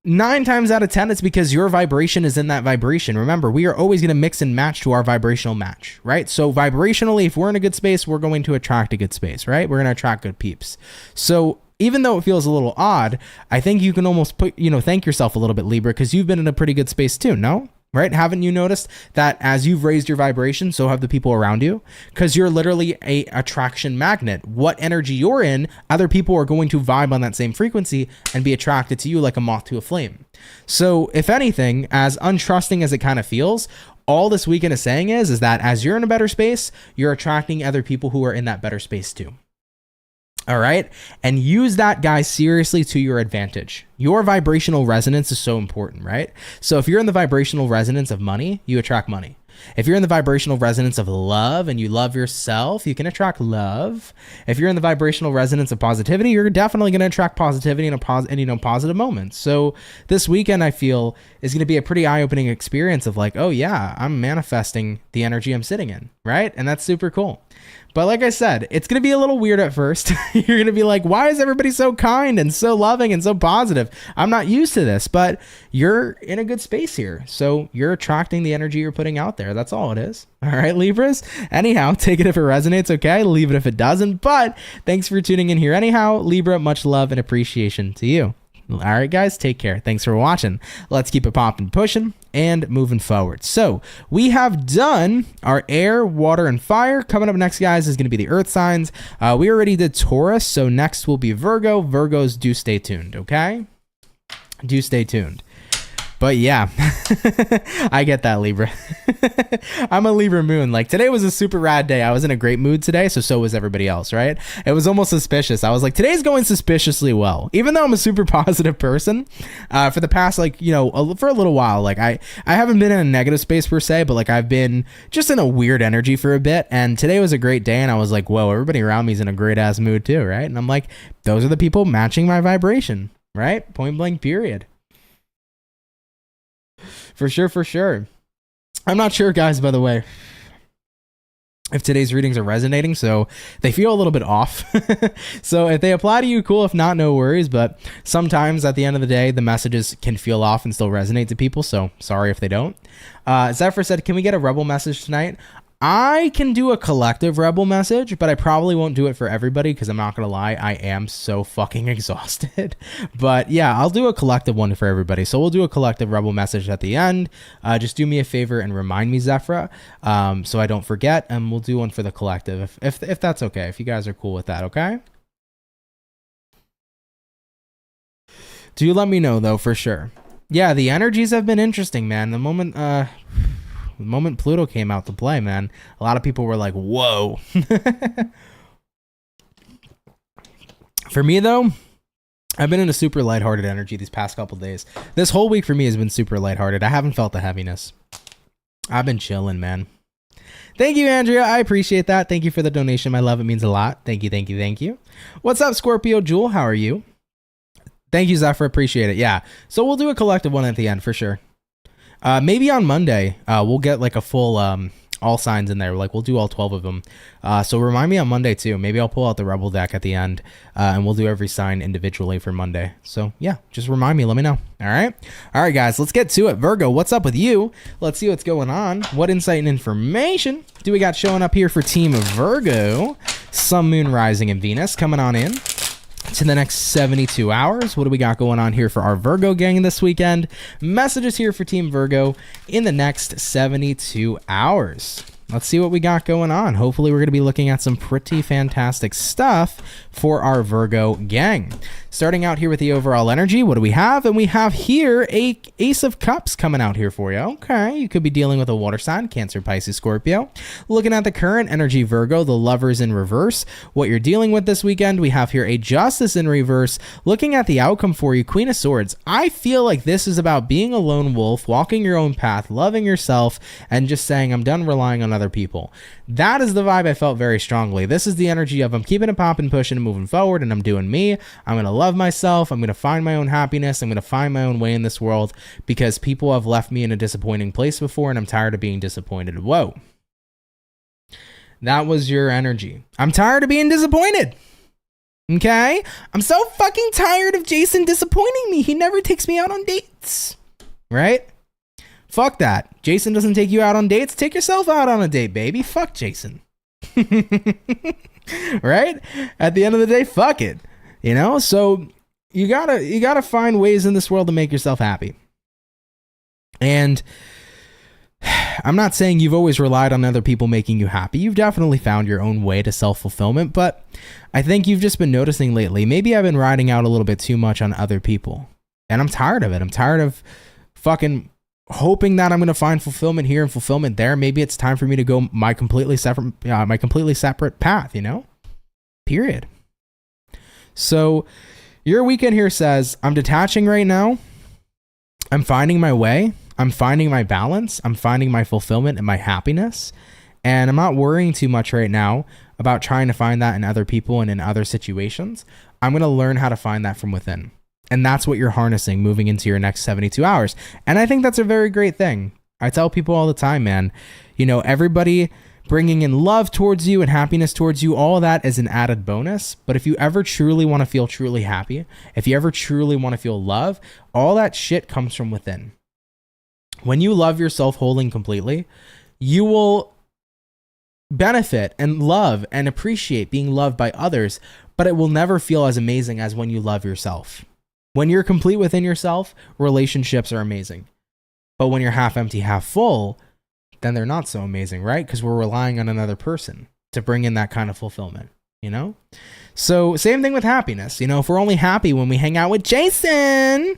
9 times out of 10, it's because your vibration is in that vibration. Remember, we are always going to mix and match to our vibrational match, right? So vibrationally, if we're in a good space, we're going to attract a good space, right? We're going to attract good peeps. So even though it feels a little odd, I think you can almost thank yourself a little bit, Libra, because you've been in a pretty good space too, no? Right? Haven't you noticed that as you've raised your vibration, so have the people around you? Because you're literally a attraction magnet. What energy you're in, other people are going to vibe on that same frequency and be attracted to you like a moth to a flame. So if anything, as untrusting as it kind of feels, all this weekend is saying is that as you're in a better space, you're attracting other people who are in that better space too. All right. And use that, guys, seriously to your advantage. Your vibrational resonance is so important, right? So if you're in the vibrational resonance of money, you attract money. If you're in the vibrational resonance of love and you love yourself, you can attract love. If you're in the vibrational resonance of positivity, you're definitely going to attract positivity and positive moments. So this weekend, I feel, is going to be a pretty eye-opening experience of like, oh yeah, I'm manifesting the energy I'm sitting in, right? And that's super cool. But like I said, it's going to be a little weird at first. You're going to be like, why is everybody so kind and so loving and so positive? I'm not used to this, but you're in a good space here. So you're attracting the energy you're putting out there. there. That's all it is. All right, Libras. Anyhow, take it if it resonates, okay? Leave it if it doesn't. But thanks for tuning in here. Anyhow, Libra, much love and appreciation to you. All right, guys, take care. Thanks for watching. Let's keep it popping, pushing, and moving forward. So we have done our air, water, and fire. Coming up next, guys, is going to be the earth signs. We already did Taurus, so next will be Virgo. Virgos, do stay tuned, okay? Do stay tuned. But yeah, I get that, Libra. I'm a Libra moon. Like, today was a super rad day. I was in a great mood today, so was everybody else, right? It was almost suspicious. I was like, today's going suspiciously well. Even though I'm a super positive person, for the past, like, you know, for a little while, like, I haven't been in a negative space per se, but like, I've been just in a weird energy for a bit. And today was a great day, and I was like, whoa, everybody around me is in a great ass mood too, right? And I'm like, those are the people matching my vibration, right? Point blank, period. For sure, for sure. I'm not sure, guys, by the way, if today's readings are resonating, so they feel a little bit off. So if they apply to you, cool. If not, no worries. But sometimes at the end of the day, the messages can feel off and still resonate to people. So sorry if they don't. Zephyr said, can we get a rebel message tonight? I can do a collective rebel message, but I probably won't do it for everybody because I'm not going to lie, I am so fucking exhausted. But yeah, I'll do a collective one for everybody. So we'll do a collective rebel message at the end. Just do me a favor and remind me, Zephyr, so I don't forget, and we'll do one for the collective if that's okay, if you guys are cool with that, okay? Do you let me know, though, for sure. Yeah, the energies have been interesting, man. The moment Pluto came out to play, man, a lot of people were like, whoa. For me, though, I've been in a super lighthearted energy these past couple days. This whole week for me has been super lighthearted. I haven't felt the heaviness. I've been chilling, man. Thank you, Andrea. I appreciate that. Thank you for the donation. My love, it means a lot. Thank you, thank you, thank you. What's up, Scorpio Jewel? How are you? Thank you, Zephyr. Appreciate it. Yeah. So we'll do a collective one at the end for sure. Maybe on Monday, we'll get like a full all signs in there. Like, we'll do all 12 of them. So remind me on Monday too. Maybe I'll pull out the Rebel deck at the end, and we'll do every sign individually for Monday. So yeah, just remind me. Let me know. All right, guys. Let's get to it. Virgo, what's up with you? Let's see what's going on. What insight and information do we got showing up here for Team Virgo? Sun, Moon, Rising, and Venus coming on in to the next 72 hours. What do we got going on here for our Virgo gang this weekend? Messages here for Team Virgo in the next 72 hours. Let's see what we got going on. Hopefully, we're going to be looking at some pretty fantastic stuff for our Virgo gang. Starting out here with the overall energy, what do we have? And we have here a Ace of Cups coming out here for you. Okay, you could be dealing with a water sign, Cancer, Pisces, Scorpio. Looking at the current energy, Virgo, the Lovers in reverse. What you're dealing with this weekend, we have here a Justice in reverse. Looking at the outcome for you, Queen of Swords. I feel like this is about being a lone wolf, walking your own path, loving yourself, and just saying, I'm done relying on other people. That is the vibe I felt very strongly. This is the energy of I'm keeping it popping, pushing, and moving forward, and I'm doing me. I'm going to love myself. I'm going to find my own happiness. I'm going to find my own way in this world because people have left me in a disappointing place before, and I'm tired of being disappointed. Whoa. That was your energy. I'm tired of being disappointed. Okay? I'm so fucking tired of Jason disappointing me. He never takes me out on dates. Right? Fuck that. Jason doesn't take you out on dates. Take yourself out on a date, baby. Fuck Jason. Right? At the end of the day, fuck it. You know? So you gotta find ways in this world to make yourself happy. And I'm not saying you've always relied on other people making you happy. You've definitely found your own way to self-fulfillment, but I think you've just been noticing lately, maybe I've been riding out a little bit too much on other people. And I'm tired of it. I'm tired of fucking hoping that I'm going to find fulfillment here and fulfillment there. Maybe it's time for me to go my completely separate path, you know? Period. So your weekend here says, I'm detaching right now. I'm finding my way. I'm finding my balance. I'm finding my fulfillment and my happiness. And I'm not worrying too much right now about trying to find that in other people and in other situations. I'm going to learn how to find that from within. And that's what you're harnessing moving into your next 72 hours. And I think that's a very great thing. I tell people all the time, man, you know, everybody bringing in love towards you and happiness towards you, all of that is an added bonus. But if you ever truly want to feel truly happy, if you ever truly want to feel love, all that shit comes from within. When you love yourself wholly and completely, you will benefit and love and appreciate being loved by others, but it will never feel as amazing as when you love yourself. When you're complete within yourself, relationships are amazing. But when you're half empty, half full, then they're not so amazing, right? Because we're relying on another person to bring in that kind of fulfillment, you know? So same thing with happiness. You know, if we're only happy when we hang out with Jason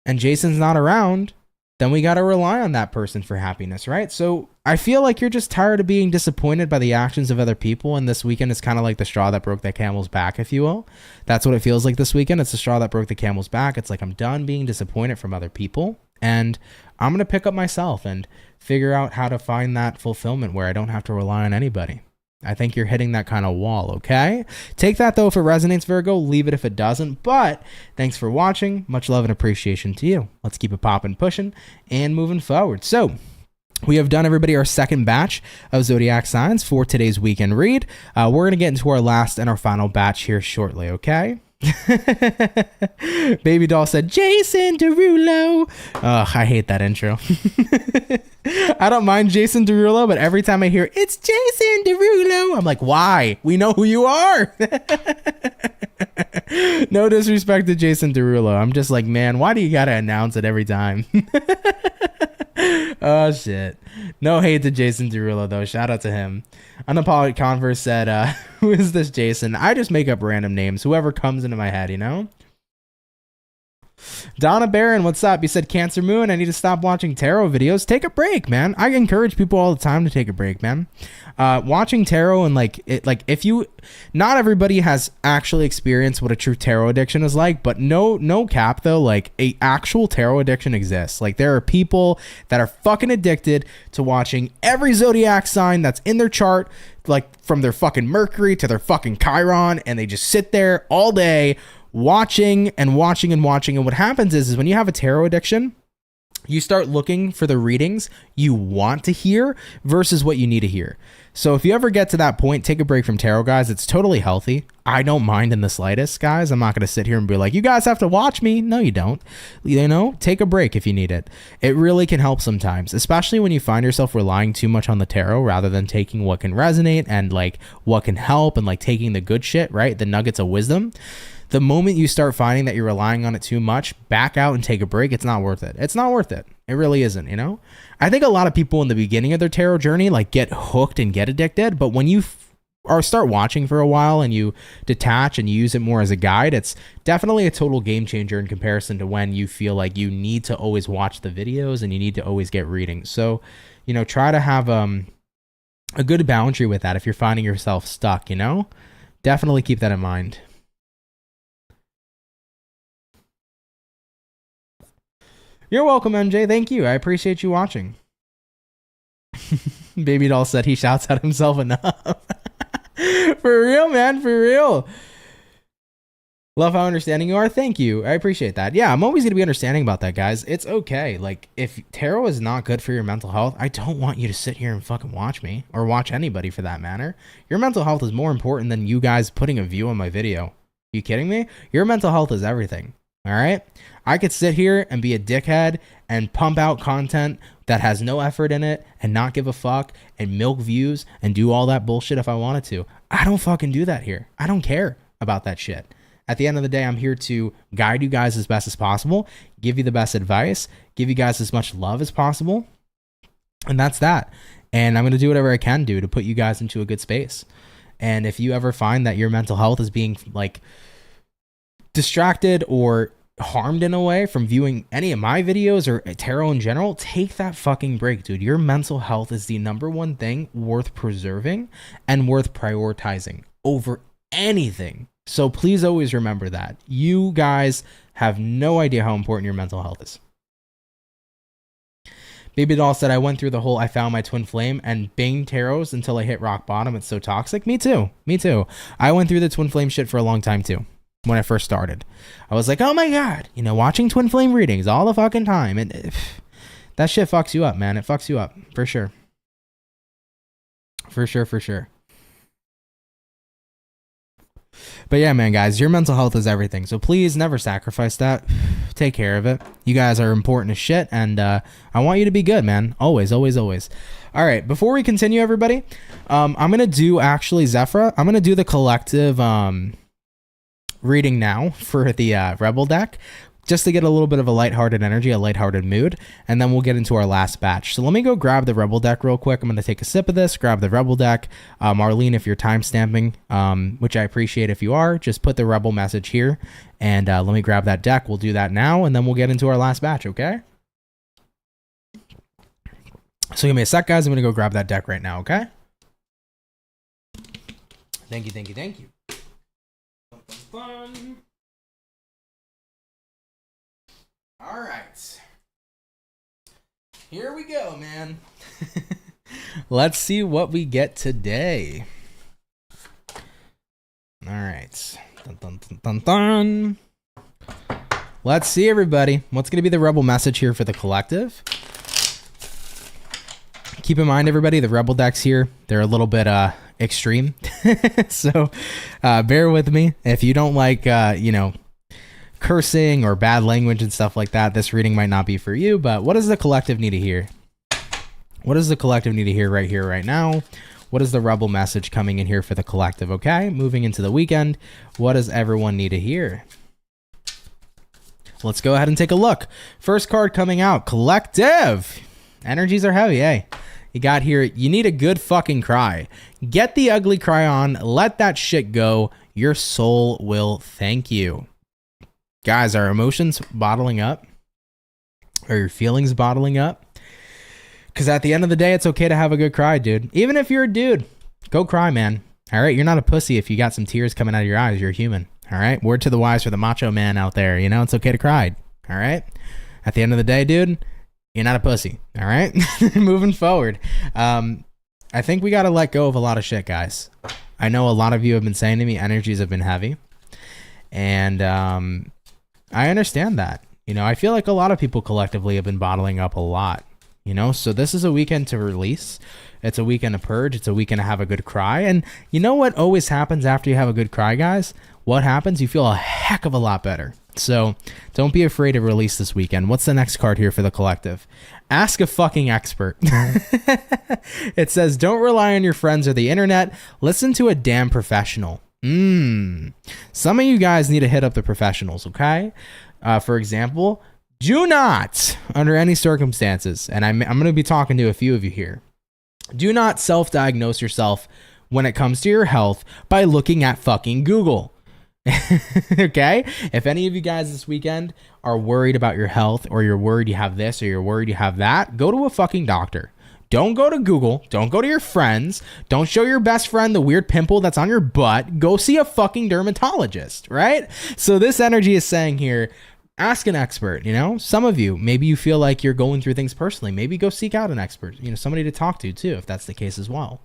and Jason's not around, then we got to rely on that person for happiness, right? So I feel like you're just tired of being disappointed by the actions of other people. And this weekend is kind of like the straw that broke the camel's back, if you will. That's what it feels like this weekend. It's the straw that broke the camel's back. It's like I'm done being disappointed from other people. And I'm going to pick up myself and figure out how to find that fulfillment where I don't have to rely on anybody. I think you're hitting that kind of wall, okay? Take that, though, if it resonates, Virgo. Leave it if it doesn't. But thanks for watching. Much love and appreciation to you. Let's keep it popping, pushing, and moving forward. So we have done, everybody, our second batch of zodiac signs for today's weekend read. We're going to get into our last and our final batch here shortly, okay? Baby doll said Jason Derulo. I hate that intro. I don't mind Jason Derulo, but every time I hear it's Jason Derulo, I'm like, why? We know who you are. No disrespect to Jason Derulo. I'm just like, man, why do you gotta announce it every time? Oh shit. No hate to Jason Derulo though. Shout out to him. Unapologetic Converse said, who is this Jason? I just make up random names. Whoever comes into my head, you know? Donna Barron, what's up? You said Cancer Moon, I need to stop watching tarot videos. Take a break, man. I encourage people all the time to take a break, man. Watching tarot and if you, not everybody has actually experienced what a true tarot addiction is like, but no cap though, like a actual tarot addiction exists. Like there are people that are fucking addicted to watching every zodiac sign that's in their chart, like from their fucking Mercury to their fucking Chiron, and they just sit there all day watching and watching and watching. And what happens is when you have a tarot addiction, you start looking for the readings you want to hear versus what you need to hear. So if you ever get to that point, take a break from tarot, guys. It's totally healthy. I don't mind in the slightest, guys. I'm not going to sit here and be like, you guys have to watch me. No, you don't. You know, take a break if you need it. It really can help sometimes, especially when you find yourself relying too much on the tarot rather than taking what can resonate and like what can help and like taking the good shit, right? The nuggets of wisdom. The moment you start finding that you're relying on it too much, back out and take a break. It's not worth it. It's not worth it. It really isn't, you know? I think a lot of people in the beginning of their tarot journey like get hooked and get addicted, but when you start watching for a while and you detach and you use it more as a guide, it's definitely a total game changer in comparison to when you feel like you need to always watch the videos and you need to always get readings. So, you know, try to have a good boundary with that if you're finding yourself stuck, you know? Definitely keep that in mind. You're welcome, MJ. Thank you. I appreciate you watching. Baby doll said he shouts at himself enough. For real, man. For real. Love how understanding you are. Thank you. I appreciate that. Yeah, I'm always going to be understanding about that, guys. It's okay. Like, if tarot is not good for your mental health, I don't want you to sit here and fucking watch me or watch anybody for that matter. Your mental health is more important than you guys putting a view on my video. You kidding me? Your mental health is everything. All right. I could sit here and be a dickhead and pump out content that has no effort in it and not give a fuck and milk views and do all that bullshit if I wanted to. I don't fucking do that here. I don't care about that shit. At the end of the day, I'm here to guide you guys as best as possible, give you the best advice, give you guys as much love as possible. And that's that. And I'm going to do whatever I can do to put you guys into a good space. And if you ever find that your mental health is being like distracted or harmed in a way from viewing any of my videos or tarot in general, take that fucking break, dude. Your mental health is the number one thing worth preserving and worth prioritizing over anything. So please always remember that. You guys have no idea how important your mental health is. Baby doll said, I went through the whole I found my twin flame and banged tarots until I hit rock bottom. It's so toxic. Me too. Me too. I went through the twin flame shit for a long time too. When I first started, I was like, oh my God, you know, watching twin flame readings all the fucking time. And that shit fucks you up, man. It fucks you up for sure. For sure. For sure. But yeah, man, guys, your mental health is everything. So please never sacrifice that. Take care of it. You guys are important as shit. And I want you to be good, man. Always, always, always. All right. Before we continue, everybody, I'm going to do actually, Zephyra, I'm going to do the collective reading now for the Rebel deck, just to get a little bit of a lighthearted energy, a lighthearted mood, and then we'll get into our last batch. So let me go grab the Rebel deck real quick. I'm going to take a sip of this, grab the Rebel deck. Marlene, if you're time stamping, which I appreciate if you are, just put the Rebel message here, and let me grab that deck. We'll do that now, and then we'll get into our last batch, okay? So give me a sec, guys. I'm going to go grab that deck right now, okay? Thank you, thank you, thank you. Fun. All right, here we go, man. Let's see what we get today. All right. Dun, dun, dun, dun, dun. Let's see, everybody. What's going to be the Rebel message here for the collective? Keep in mind, everybody, the Rebel decks here, they're a little bit extreme. So bear with me. If you don't like, cursing or bad language and stuff like that, this reading might not be for you. But what does the collective need to hear? What does the collective need to hear right here, right now? What is the Rebel message coming in here for the collective? Okay, moving into the weekend, what does everyone need to hear? Let's go ahead and take a look. First card coming out, collective. Energies are heavy, eh? You got here, you need a good fucking cry. Get the ugly cry on, let that shit go. Your soul will thank you. Guys, are emotions bottling up? Are your feelings bottling up? Because at the end of the day, it's okay to have a good cry, dude. Even if you're a dude, go cry, man. All right? You're not a pussy if you got some tears coming out of your eyes. You're a human. All right? Word to the wise for the macho man out there. You know, it's okay to cry. All right? At the end of the day, dude, you're not a pussy. All right? Moving forward. I think we got to let go of a lot of shit, guys. I know a lot of you have been saying to me, energies have been heavy. And I understand that. You know, I feel like a lot of people collectively have been bottling up a lot, you know, so this is a weekend to release. It's a weekend to purge. It's a weekend to have a good cry. And you know what always happens after you have a good cry, guys? What happens? You feel a heck of a lot better. So don't be afraid to release this weekend. What's the next card here for the collective? Ask a fucking expert. It says, don't rely on your friends or the internet. Listen to a damn professional. Some of you guys need to hit up the professionals, okay? For example, do not, under any circumstances, and I'm going to be talking to a few of you here, do not self-diagnose yourself when it comes to your health by looking at fucking Google. Okay? If any of you guys this weekend are worried about your health, or you're worried you have this, or you're worried you have that, go to a fucking doctor. Don't go to Google. Don't go to your friends. Don't show your best friend the weird pimple that's on your butt. Go see a fucking dermatologist, right? So this energy is saying here, ask an expert, you know? Some of you, maybe you feel like you're going through things personally. Maybe go seek out an expert, you know, somebody to talk to too, if that's the case as well.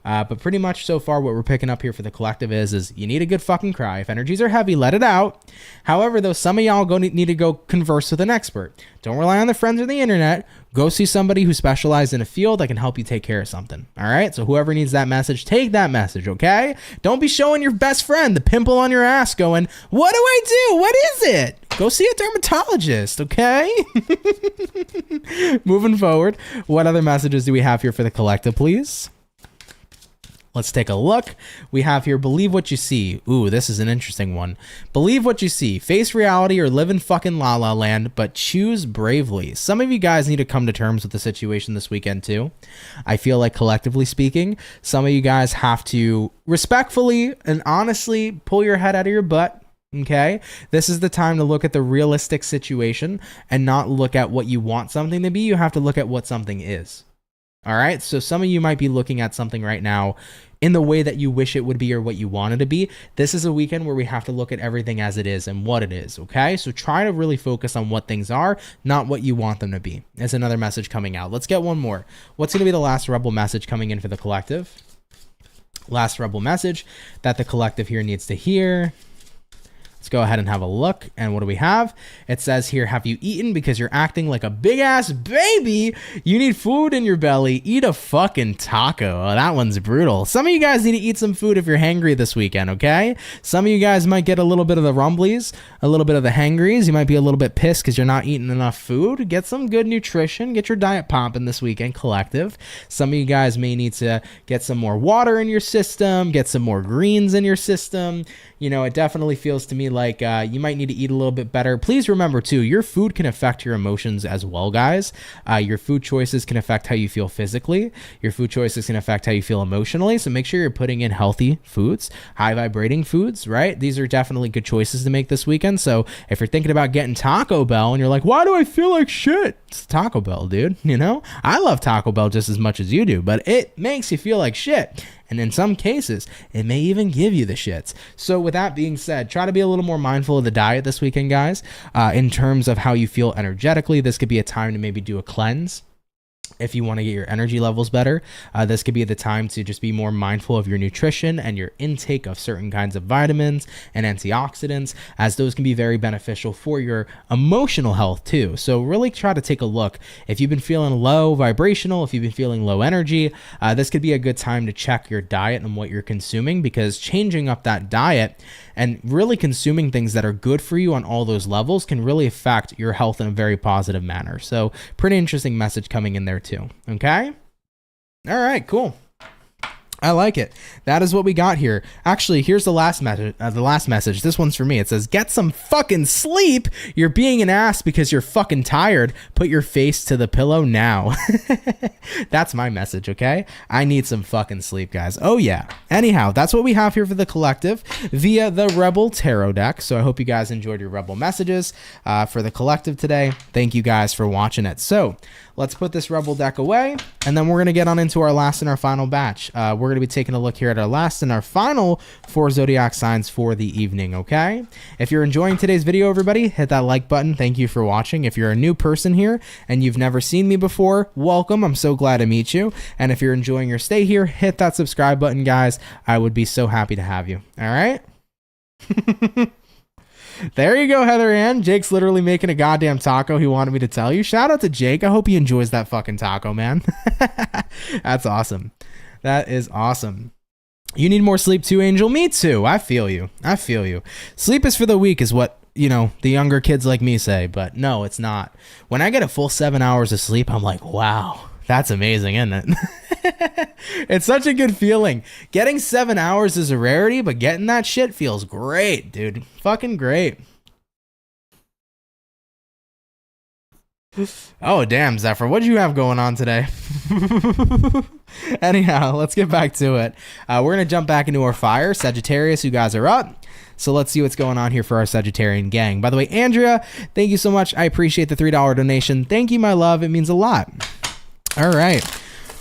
But pretty much so far what we're picking up here for the collective is you need a good fucking cry. If energies are heavy, let it out. However, though, some of y'all need to go converse with an expert. Don't rely on the friends or the internet. Go see somebody who specializes in a field that can help you take care of something. All right? So whoever needs that message, take that message, okay? Don't be showing your best friend the pimple on your ass going, what do I do? What is it? Go see a dermatologist, okay? Moving forward, what other messages do we have here for the collective, please? Let's take a look. We have here, believe what you see. Ooh, this is an interesting one. Believe what you see. Face reality or live in fucking la la land, but choose bravely. Some of you guys need to come to terms with the situation this weekend too. I feel like collectively speaking, some of you guys have to respectfully and honestly pull your head out of your butt. Okay, this is the time to look at the realistic situation and not look at what you want something to be. You have to look at what something is. All right, so some of you might be looking at something right now in the way that you wish it would be or what you want it to be. This is a weekend where we have to look at everything as it is and what it is, okay? So try to really focus on what things are, not what you want them to be. There's another message coming out. Let's get one more. What's going to be the last Rebel message coming in for the collective? Last Rebel message that the collective here needs to hear. Let's go ahead and have a look. And what do we have? It says here, have you eaten because you're acting like a big ass baby? You need food in your belly. Eat a fucking taco. Oh, that one's brutal. Some of you guys need to eat some food if you're hangry this weekend, okay? Some of you guys might get a little bit of the rumblies, a little bit of the hangries. You might be a little bit pissed because you're not eating enough food. Get some good nutrition. Get your diet popping this weekend, collective. Some of you guys may need to get some more water in your system, get some more greens in your system. You know, it definitely feels to me like you might need to eat a little bit better. Please remember too, your food can affect your emotions as well, guys. Your food choices can affect how you feel physically. Your food choices can affect how you feel emotionally. So make sure you're putting in healthy foods, high vibrating foods, right? These are definitely good choices to make this weekend. So if you're thinking about getting Taco Bell and you're like, why do I feel like shit? It's Taco Bell, dude. You know, I love Taco Bell just as much as you do, but it makes you feel like shit. And in some cases, it may even give you the shits. So with that being said, try to be a little more mindful of the diet this weekend, guys. In terms of how you feel energetically, this could be a time to maybe do a cleanse. If you want to get your energy levels better, this could be the time to just be more mindful of your nutrition and your intake of certain kinds of vitamins and antioxidants, as those can be very beneficial for your emotional health too. So really try to take a look. If you've been feeling low vibrational, if you've been feeling low energy, this could be a good time to check your diet and what you're consuming, because changing up that diet and really consuming things that are good for you on all those levels can really affect your health in a very positive manner. So pretty interesting message coming in there too. Okay. All right, cool. I like it. That is what we got here. Actually, here's the last message. This one's for me. It says, get some fucking sleep. You're being an ass because you're fucking tired. Put your face to the pillow now. That's my message, okay? I need some fucking sleep, guys. Oh, yeah. Anyhow, that's what we have here for the collective via the Rebel Tarot deck. So I hope you guys enjoyed your Rebel messages for the collective today. Thank you guys for watching it. So let's put this Rebel deck away, and then we're going to get on into our last and our final batch. We're going to be taking a look here at our last and our final 4 zodiac signs for the evening, okay? If you're enjoying today's video, everybody, hit that like button. Thank you for watching. If you're a new person here and you've never seen me before, welcome. I'm so glad to meet you. And if you're enjoying your stay here, hit that subscribe button, guys. I would be so happy to have you. All right? There you go, Heather Ann. Jake's literally making a goddamn taco he wanted me to tell you. Shout out to Jake. I hope he enjoys that fucking taco, man. That's awesome. That is awesome. You need more sleep too, Angel? Me too. I feel you. I feel you. Sleep is for the weak is what, you know, the younger kids like me say, but no, it's not. When I get a full 7 hours of sleep, I'm like, wow, that's amazing, isn't it? It's such a good feeling. Getting 7 hours is a rarity, but getting that shit feels great, dude. Fucking great. Oh, damn, Zephyr. What do you have going on today? Anyhow, let's get back to it. We're going to jump back into our fire. Sagittarius, you guys are up. So let's see what's going on here for our Sagittarian gang. By the way, Andrea, thank you so much. I appreciate the $3 donation. Thank you, my love. It means a lot. All right.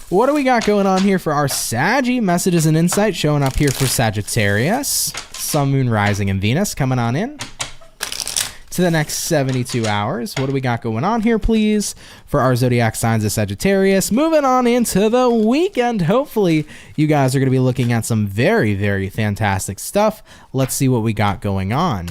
What do we got going on here for our Saggy messages and insight showing up here for Sagittarius? Sun, Moon, Rising, and Venus coming on in to the next 72 hours. What do we got going on here, please, for our zodiac signs of Sagittarius? Moving on into the weekend. Hopefully, you guys are going to be looking at some very, very fantastic stuff. Let's see what we got going on.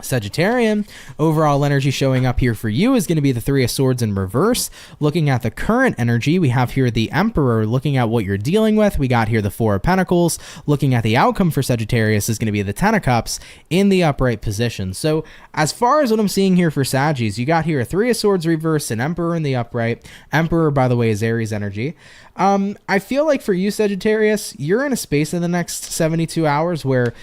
Sagittarian, overall energy showing up here for you is going to be the 3 of Swords in reverse. Looking at the current energy, we have here the Emperor. Looking at what you're dealing with, we got here the 4 of Pentacles. Looking at the outcome for Sagittarius is going to be the 10 of Cups in the upright position. So as far as what I'm seeing here for Saggies, you got here a 3 of Swords reverse, an Emperor in the upright. Emperor, by the way, is Aries energy. I feel like for you, Sagittarius, you're in a space in the next 72 hours where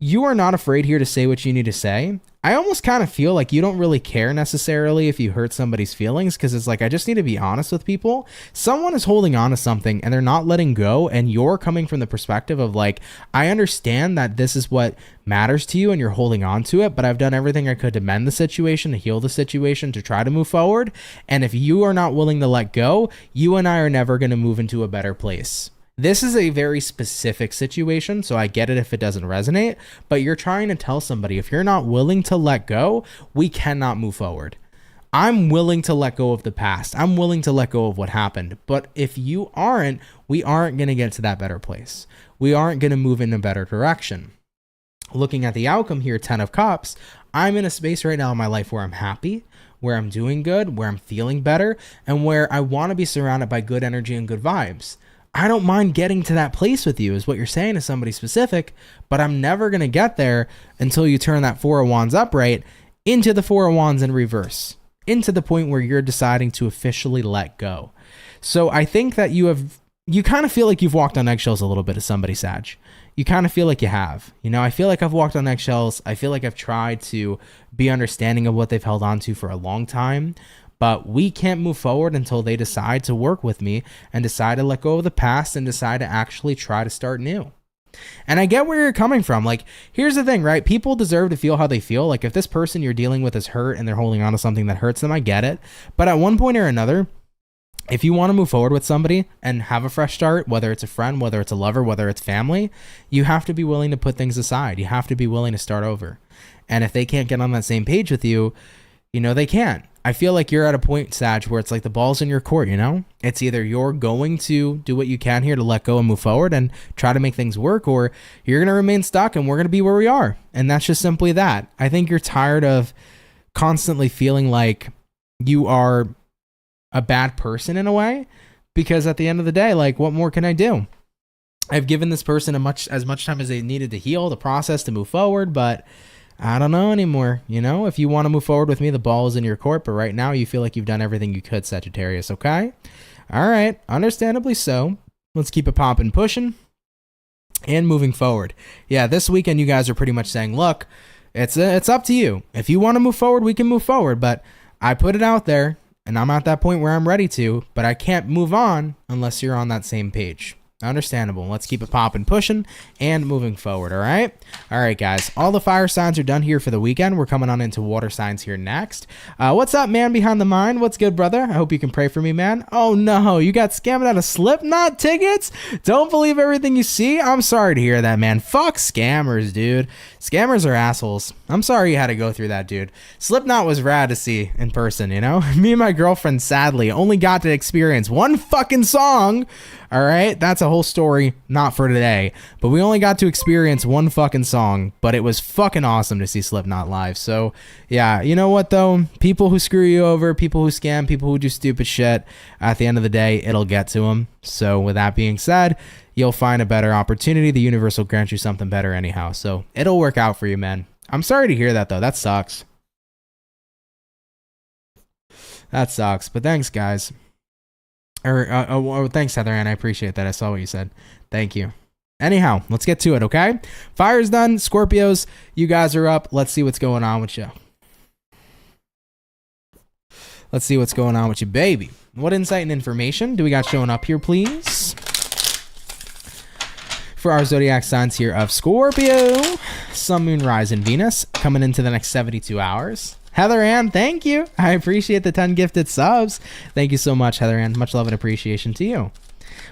you are not afraid here to say what you need to say. I almost kind of feel like you don't really care necessarily if you hurt somebody's feelings, because it's like, I just need to be honest with people. Someone is holding on to something and they're not letting go, and you're coming from the perspective of like, I understand that this is what matters to you and you're holding on to it, but I've done everything I could to mend the situation, to heal the situation, to try to move forward. And if you are not willing to let go, you and I are never going to move into a better place. This is a very specific situation, so I get it if it doesn't resonate, but you're trying to tell somebody, if you're not willing to let go, we cannot move forward. I'm willing to let go of the past. I'm willing to let go of what happened. But if you aren't, we aren't going to get to that better place. We aren't going to move in a better direction. Looking at the outcome here, 10 of Cups, I'm in a space right now in my life where I'm happy, where I'm doing good, where I'm feeling better, and where I want to be surrounded by good energy and good vibes. I don't mind getting to that place with you, is what you're saying to somebody specific, but I'm never going to get there until you turn that Four of Wands upright into the Four of Wands in reverse, into the point where you're deciding to officially let go. So I think that you kind of feel like you've walked on eggshells a little bit as somebody, Sag. You kind of feel like you have. You know, I feel like I've walked on eggshells. I feel like I've tried to be understanding of what they've held on to for a long time, but we can't move forward until they decide to work with me and decide to let go of the past and decide to actually try to start new. And I get where you're coming from. Like, here's the thing, right? People deserve to feel how they feel. Like, if this person you're dealing with is hurt and they're holding on to something that hurts them, I get it. But at one point or another, if you want to move forward with somebody and have a fresh start, whether it's a friend, whether it's a lover, whether it's family, you have to be willing to put things aside. You have to be willing to start over. And if they can't get on that same page with you, you know, they can't. I feel like you're at a point, Sag, where it's like the ball's in your court, you know? It's either you're going to do what you can here to let go and move forward and try to make things work, or you're going to remain stuck and we're going to be where we are. And that's just simply that. I think you're tired of constantly feeling like you are a bad person in a way, because at the end of the day, like, what more can I do? I've given this person as much time as they needed to heal, the process to move forward, but I don't know anymore. You know, if you want to move forward with me, the ball is in your court, but right now you feel like you've done everything you could, Sagittarius, okay? All right, understandably so. Let's keep it popping, pushing, and moving forward. Yeah, this weekend you guys are pretty much saying, look, it's up to you. If you want to move forward, we can move forward, but I put it out there, and I'm at that point where I'm ready to, but I can't move on unless you're on that same page. Understandable. Let's keep it popping, pushing, and moving forward, all right? All right, guys. All the fire signs are done here for the weekend. We're coming on into water signs here next. What's up, man behind the mind? What's good, brother? I hope you can pray for me, man. Oh, no. You got scammed out of Slipknot tickets? Don't believe everything you see? I'm sorry to hear that, man. Fuck scammers, dude. Scammers are assholes. I'm sorry you had to go through that, dude. Slipknot was rad to see in person, you know? Me and my girlfriend, sadly, only got to experience one fucking song. All right, that's a whole story, not for today. But we only got to experience one fucking song, but it was fucking awesome to see Slipknot live. So, yeah, you know what, though? People who screw you over, people who scam, people who do stupid shit, at the end of the day, it'll get to them. So, with that being said, you'll find a better opportunity. The universe will grant you something better anyhow. So, it'll work out for you, man. I'm sorry to hear that, though. That sucks. That sucks. But thanks, guys. Thanks, Heather Ann. I appreciate that. I saw what you said. Thank you. Anyhow, let's get to it, okay? Fire's done. Scorpios, you guys are up. Let's see what's going on with you. Let's see what's going on with you, baby. What insight and information do we got showing up here, please? For our zodiac signs here of Scorpio, Sun, Moon, Rise, and Venus coming into the next 72 hours. Heather Ann, thank you. I appreciate the 10 gifted subs. Thank you so much, Heather Ann. Much love and appreciation to you.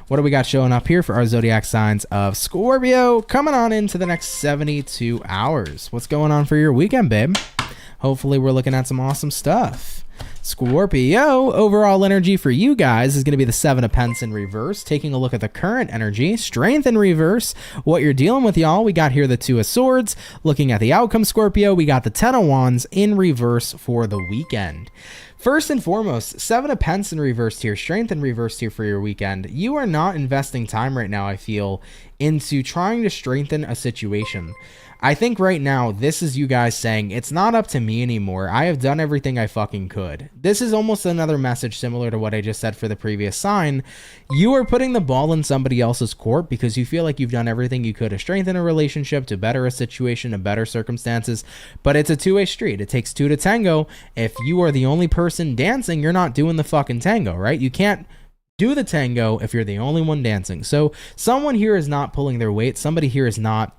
What do we got showing up here for our zodiac signs of Scorpio coming on into the next 72 hours? What's going on for your weekend, babe? Hopefully we're looking at some awesome stuff. Scorpio, overall energy for you guys is going to be the 7 of Pentacles in reverse. Taking a look at the current energy, strength in reverse. What you're dealing with, y'all, we got here the 2 of Swords. Looking at the outcome, Scorpio, we got the 10 of Wands in reverse for the weekend. First and foremost, 7 of Pentacles in reverse here, strength in reverse here for your weekend. You are not investing time right now, I feel, into trying to strengthen a situation. I think right now, this is you guys saying, it's not up to me anymore. I have done everything I fucking could. This is almost another message similar to what I just said for the previous sign. You are putting the ball in somebody else's court because you feel like you've done everything you could to strengthen a relationship, to better a situation, to better circumstances. But it's a two-way street. It takes two to tango. If you are the only person dancing, you're not doing the fucking tango, right? You can't do the tango if you're the only one dancing. So someone here is not pulling their weight. Somebody here is not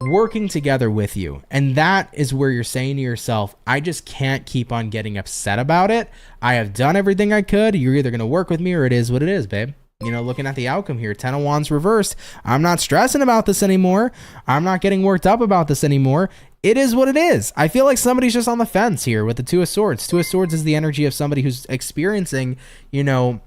working together with you. And that is where you're saying to yourself, I just can't keep on getting upset about it. I have done everything I could. You're either going to work with me or it is what it is, babe. You know, looking at the outcome here, 10 of Wands reversed. I'm not stressing about this anymore. I'm not getting worked up about this anymore. It is what it is. I feel like somebody's just on the fence here with the 2 of Swords. 2 of Swords is the energy of somebody who's experiencing, you know,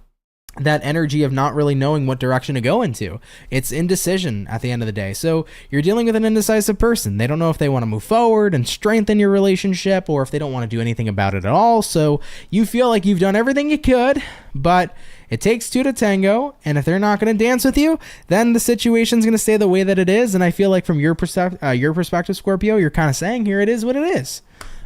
that energy of not really knowing what direction to go into. It's indecision at the end of the day. So you're dealing with an indecisive person. They don't know if they want to move forward and strengthen your relationship, or if they don't want to do anything about it at all. So you feel like you've done everything you could, but it takes two to tango. And if they're not going to dance with you, then the situation's going to stay the way that it is. And I feel like from your perspective, Scorpio, you're kind of saying here, it is what it is.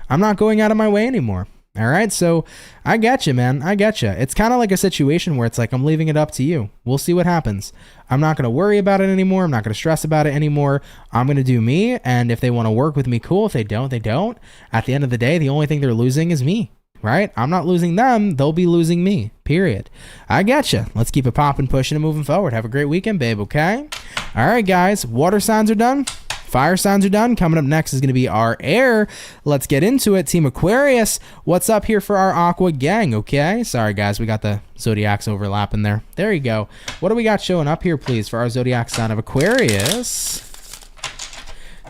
I'm not going out of my way anymore. All right, so I get you, man. I get you. It's kind of like a situation where it's like, I'm leaving it up to you. We'll see what happens. I'm not going to worry about it anymore. I'm not going to stress about it anymore. I'm going to do me. And if they want to work with me, cool. If they don't, they don't. At the end of the day, the only thing they're losing is me, right? I'm not losing them. They'll be losing me, period. I get you. Let's keep it popping, pushing, and moving forward. Have a great weekend, babe, okay? All right, guys. Water signs are done. Fire signs are done. Coming up next is going to be our air. Let's get into it. Team Aquarius, what's up here for our Aqua gang, okay? Sorry, guys. We got the zodiacs overlapping there. There you go. What do we got showing up here, please, for our zodiac sign of Aquarius?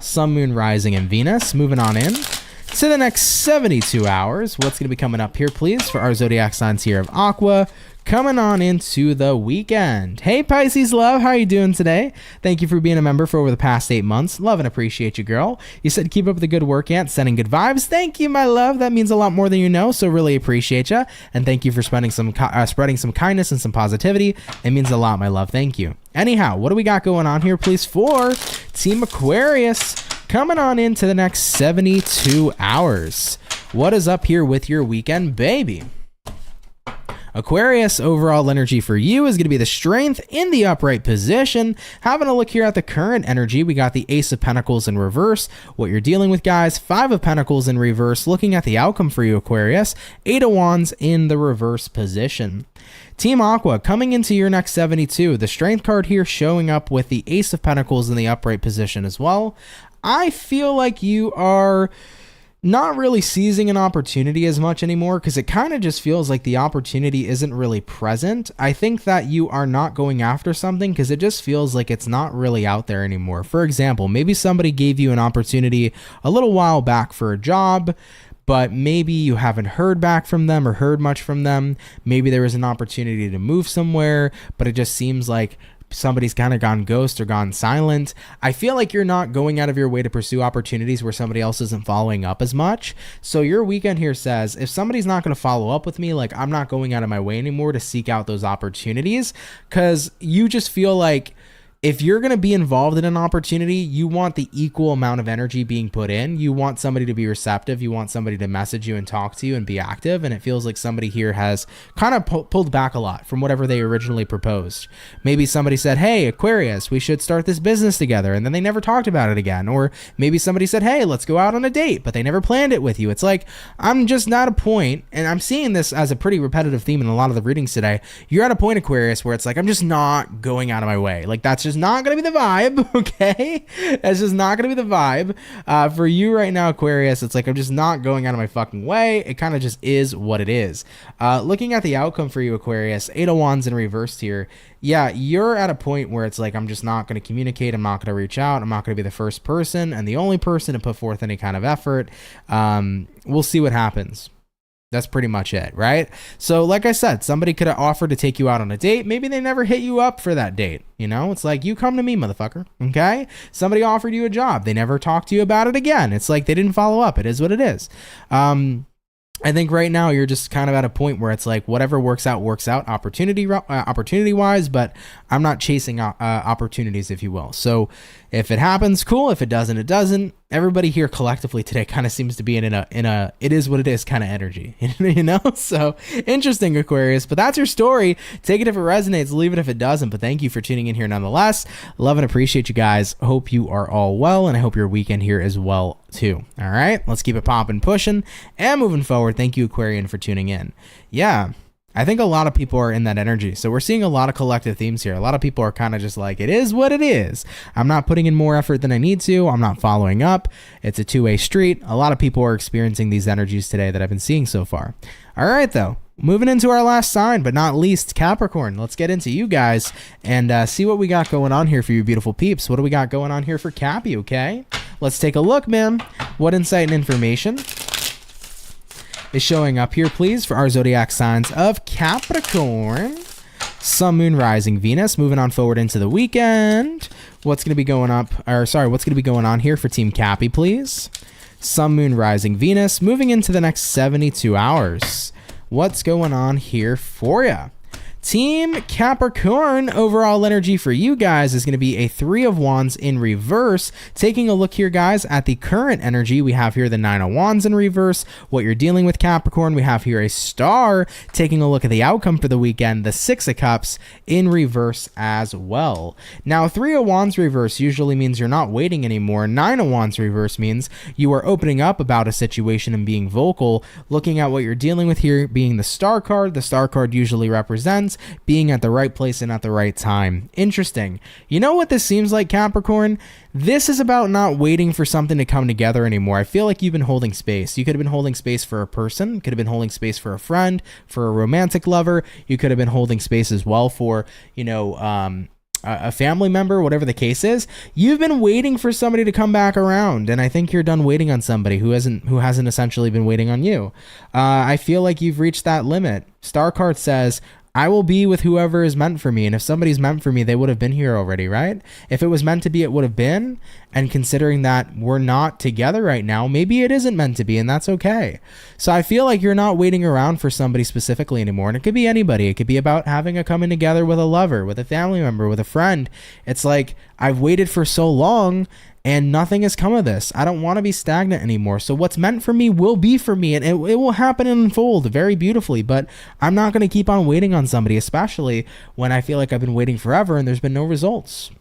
Sun, Moon, Rising, and Venus. Moving on in to the next 72 hours. What's going to be coming up here, please, for our zodiac signs here of Aqua? Coming on into the weekend. Hey, Pisces love, how you doing today? Thank you for being a member for over the past 8 months. Love and appreciate you, girl. You said keep up the good work, Aunt, sending good vibes. Thank you, my love. That means a lot more than you know, so really appreciate you. And thank you for spreading some kindness and some positivity. It means a lot, my love. Thank you. Anyhow, what do we got going on here, please, for Team Aquarius? Coming on into the next 72 hours. What is up here with your weekend, baby? Aquarius, overall energy for you is going to be the strength in the upright position. Having a look here at the current energy, we got the Ace of Pentacles in reverse. What you're dealing with, guys, 5 of Pentacles in reverse. Looking at the outcome for you, Aquarius, 8 of Wands in the reverse position. Team Aqua, coming into your next 72, the strength card here showing up with the Ace of Pentacles in the upright position as well. I feel like you are not really seizing an opportunity as much anymore, because it kind of just feels like the opportunity isn't really present. I think that you are not going after something because it just feels like it's not really out there anymore. For example, maybe somebody gave you an opportunity a little while back for a job, but maybe you haven't heard back from them or heard much from them. Maybe there was an opportunity to move somewhere, but it just seems like somebody's kind of gone ghost or gone silent. I feel like you're not going out of your way to pursue opportunities where somebody else isn't following up as much. So your weekend here says, if somebody's not going to follow up with me, like, I'm not going out of my way anymore to seek out those opportunities, because you just feel like if you're going to be involved in an opportunity, you want the equal amount of energy being put in. You want somebody to be receptive. You want somebody to message you and talk to you and be active. And it feels like somebody here has kind of pulled back a lot from whatever they originally proposed. Maybe somebody said, hey, Aquarius, we should start this business together. And then they never talked about it again. Or maybe somebody said, hey, let's go out on a date, but they never planned it with you. It's like, I'm just not a point. And I'm seeing this as a pretty repetitive theme in a lot of the readings today. You're at a point, Aquarius, where it's like, I'm just not going out of my way. Like, that's just not going to be the vibe, okay? That's just not going to be the vibe. For you right now, Aquarius, it's like, I'm just not going out of my fucking way. It kind of just is what it is. Looking at the outcome for you, Aquarius, 8 of Wands in reverse here. Yeah, you're at a point where it's like, I'm just not going to communicate. I'm not going to reach out. I'm not going to be the first person and the only person to put forth any kind of effort. We'll see what happens. That's pretty much it, right? So like I said, somebody could have offered to take you out on a date. Maybe they never hit you up for that date. You know, it's like, you come to me, motherfucker. Okay. Somebody offered you a job. They never talked to you about it again. It's like, they didn't follow up. It is what it is. I think right now you're just kind of at a point where it's like, whatever works out opportunity wise, but I'm not chasing opportunities, if you will. So if it happens, cool. If it doesn't, it doesn't. Everybody here collectively today kind of seems to be in a it is what it is kind of energy, you know? So interesting, Aquarius, but that's your story. Take it if it resonates, leave it if it doesn't, but thank you for tuning in here nonetheless. Love and appreciate you guys. Hope you are all well, and I hope your weekend here is well too. All right, let's keep it popping, pushing, and moving forward. Thank you, Aquarian, for tuning in. Yeah, I think a lot of people are in that energy. So we're seeing a lot of collective themes here. A lot of people are kind of just like, it is what it is. I'm not putting in more effort than I need to. I'm not following up. It's a two-way street. A lot of people are experiencing these energies today that I've been seeing so far. All right, though. Moving into our last sign, but not least, Capricorn. Let's get into you guys and see what we got going on here for you beautiful peeps. What do we got going on here for Cappy, okay? Let's take a look, man. What insight and information is showing up here, please, for our zodiac signs of Capricorn? Sun, Moon, Rising, Venus. Moving on forward into the weekend. What's going to be going what's going to be going on here for Team Cappy, please? Sun, Moon, Rising, Venus. Moving into the next 72 hours. What's going on here for you? Team Capricorn, overall energy for you guys is going to be a 3 of Wands in reverse. Taking a look here, guys, at the current energy, we have here the 9 of Wands in reverse. What you're dealing with, Capricorn, we have here a star. Taking a look at the outcome for the weekend, the 6 of Cups in reverse as well. Now, 3 of Wands reverse usually means you're not waiting anymore. 9 of Wands reverse means you are opening up about a situation and being vocal. Looking at what you're dealing with here being the star card usually represents being at the right place and at the right time. Interesting. You know what this seems like, Capricorn? This is about not waiting for something to come together anymore. I feel like you've been holding space. You could have been holding space for a person, could have been holding space for a friend, for a romantic lover. You could have been holding space as well for, a family member, whatever the case is. You've been waiting for somebody to come back around, and I think you're done waiting on somebody who hasn't essentially been waiting on you. I feel like you've reached that limit. Star card says, I will be with whoever is meant for me. And if somebody's meant for me, they would have been here already, right? If it was meant to be, it would have been. And considering that we're not together right now, maybe it isn't meant to be, and that's okay. So I feel like you're not waiting around for somebody specifically anymore. And it could be anybody. It could be about having a coming together with a lover, with a family member, with a friend. It's like, I've waited for so long and nothing has come of this. I don't want to be stagnant anymore. So what's meant for me will be for me, and it will happen and unfold very beautifully. But I'm not going to keep on waiting on somebody, especially when I feel like I've been waiting forever and there's been no results.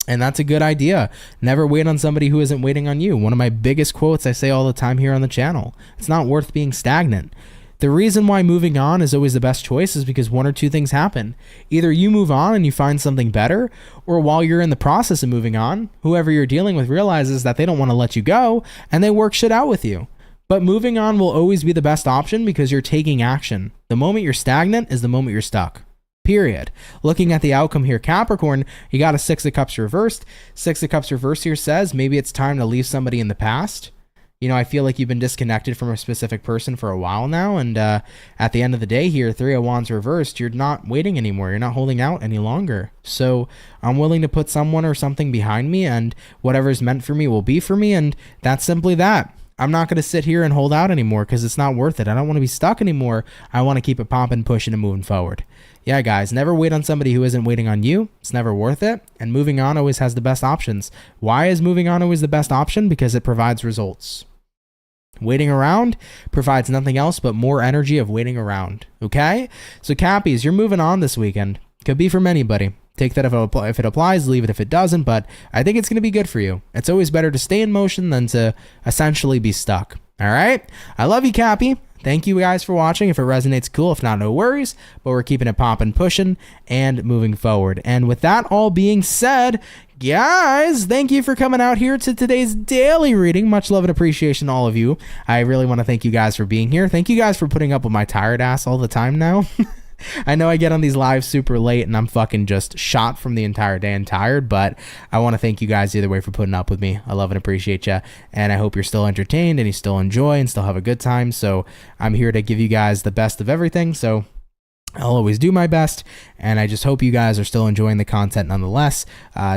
And that's a good idea. Never wait on somebody who isn't waiting on you. One of my biggest quotes I say all the time here on the channel. It's not worth being stagnant. The reason why moving on is always the best choice is because one or two things happen. Either you move on and you find something better, or while you're in the process of moving on, whoever you're dealing with realizes that they don't want to let you go and they work shit out with you. But moving on will always be the best option because you're taking action. The moment you're stagnant is the moment you're stuck. Period. Looking at the outcome here, Capricorn, you got a 6 of Cups reversed. 6 of Cups reversed here says maybe it's time to leave somebody in the past. You know, I feel like you've been disconnected from a specific person for a while now. And at the end of the day here, 3 of Wands reversed, you're not waiting anymore. You're not holding out any longer. So I'm willing to put someone or something behind me, and whatever's meant for me will be for me. And that's simply that. I'm not going to sit here and hold out anymore because it's not worth it. I don't want to be stuck anymore. I want to keep it popping, pushing, and moving forward. Yeah, guys, never wait on somebody who isn't waiting on you. It's never worth it. And moving on always has the best options. Why is moving on always the best option? Because it provides results. Waiting around provides nothing else but more energy of waiting around. Okay? So Cappies, you're moving on this weekend. Could be from anybody. Take that if it applies, leave it if it doesn't, but I think it's going to be good for you. It's always better to stay in motion than to essentially be stuck. All right? I love you, Cappy. Thank you guys for watching. If it resonates, cool. If not, no worries. But we're keeping it popping, pushing, and moving forward. And with that all being said, guys, thank you for coming out here to today's daily reading. Much love and appreciation to all of you. I really want to thank you guys for being here. Thank you guys for putting up with my tired ass all the time now. I know I get on these lives super late and I'm fucking just shot from the entire day and tired, but I want to thank you guys either way for putting up with me. I love and appreciate you, and I hope you're still entertained and you still enjoy and still have a good time. So I'm here to give you guys the best of everything, so I'll always do my best, and I just hope you guys are still enjoying the content nonetheless.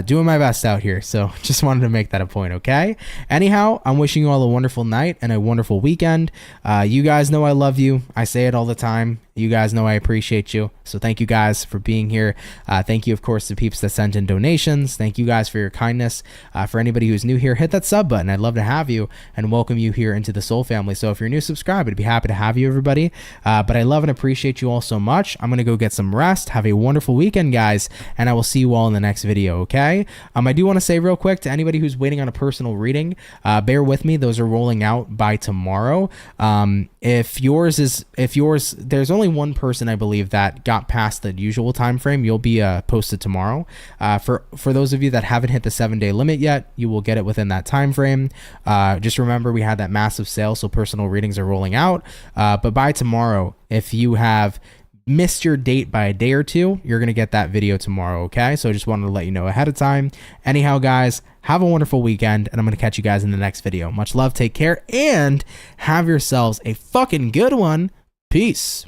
Doing my best out here, so just wanted to make that a point, okay? Anyhow, I'm wishing you all a wonderful night and a wonderful weekend. You guys know I love you. I say it all the time. You guys know I appreciate you. So thank you guys for being here. Thank you, of course, to peeps that sent in donations. Thank you guys for your kindness. For anybody who's new here, hit that sub button. I'd love to have you and welcome you here into the Soul family. So if you're new, subscribe. I'd be happy to have you, everybody. But I love and appreciate you all so much. I'm going to go get some rest. Have a wonderful weekend, guys, and I will see you all in the next video, okay? I do want to say real quick to anybody who's waiting on a personal reading, bear with me. Those are rolling out by tomorrow. If yours, there's only one person I believe that got past the usual time frame. You'll be posted tomorrow. For those of you that haven't hit the 7-day limit yet, you will get it within that time frame. Just remember we had that massive sale, so personal readings are rolling out. But by tomorrow, if you have missed your date by a day or two, you're gonna get that video tomorrow, okay? So I just wanted to let you know ahead of time. Anyhow, guys, have a wonderful weekend, and I'm gonna catch you guys in the next video. Much love, take care, and have yourselves a fucking good one. Peace.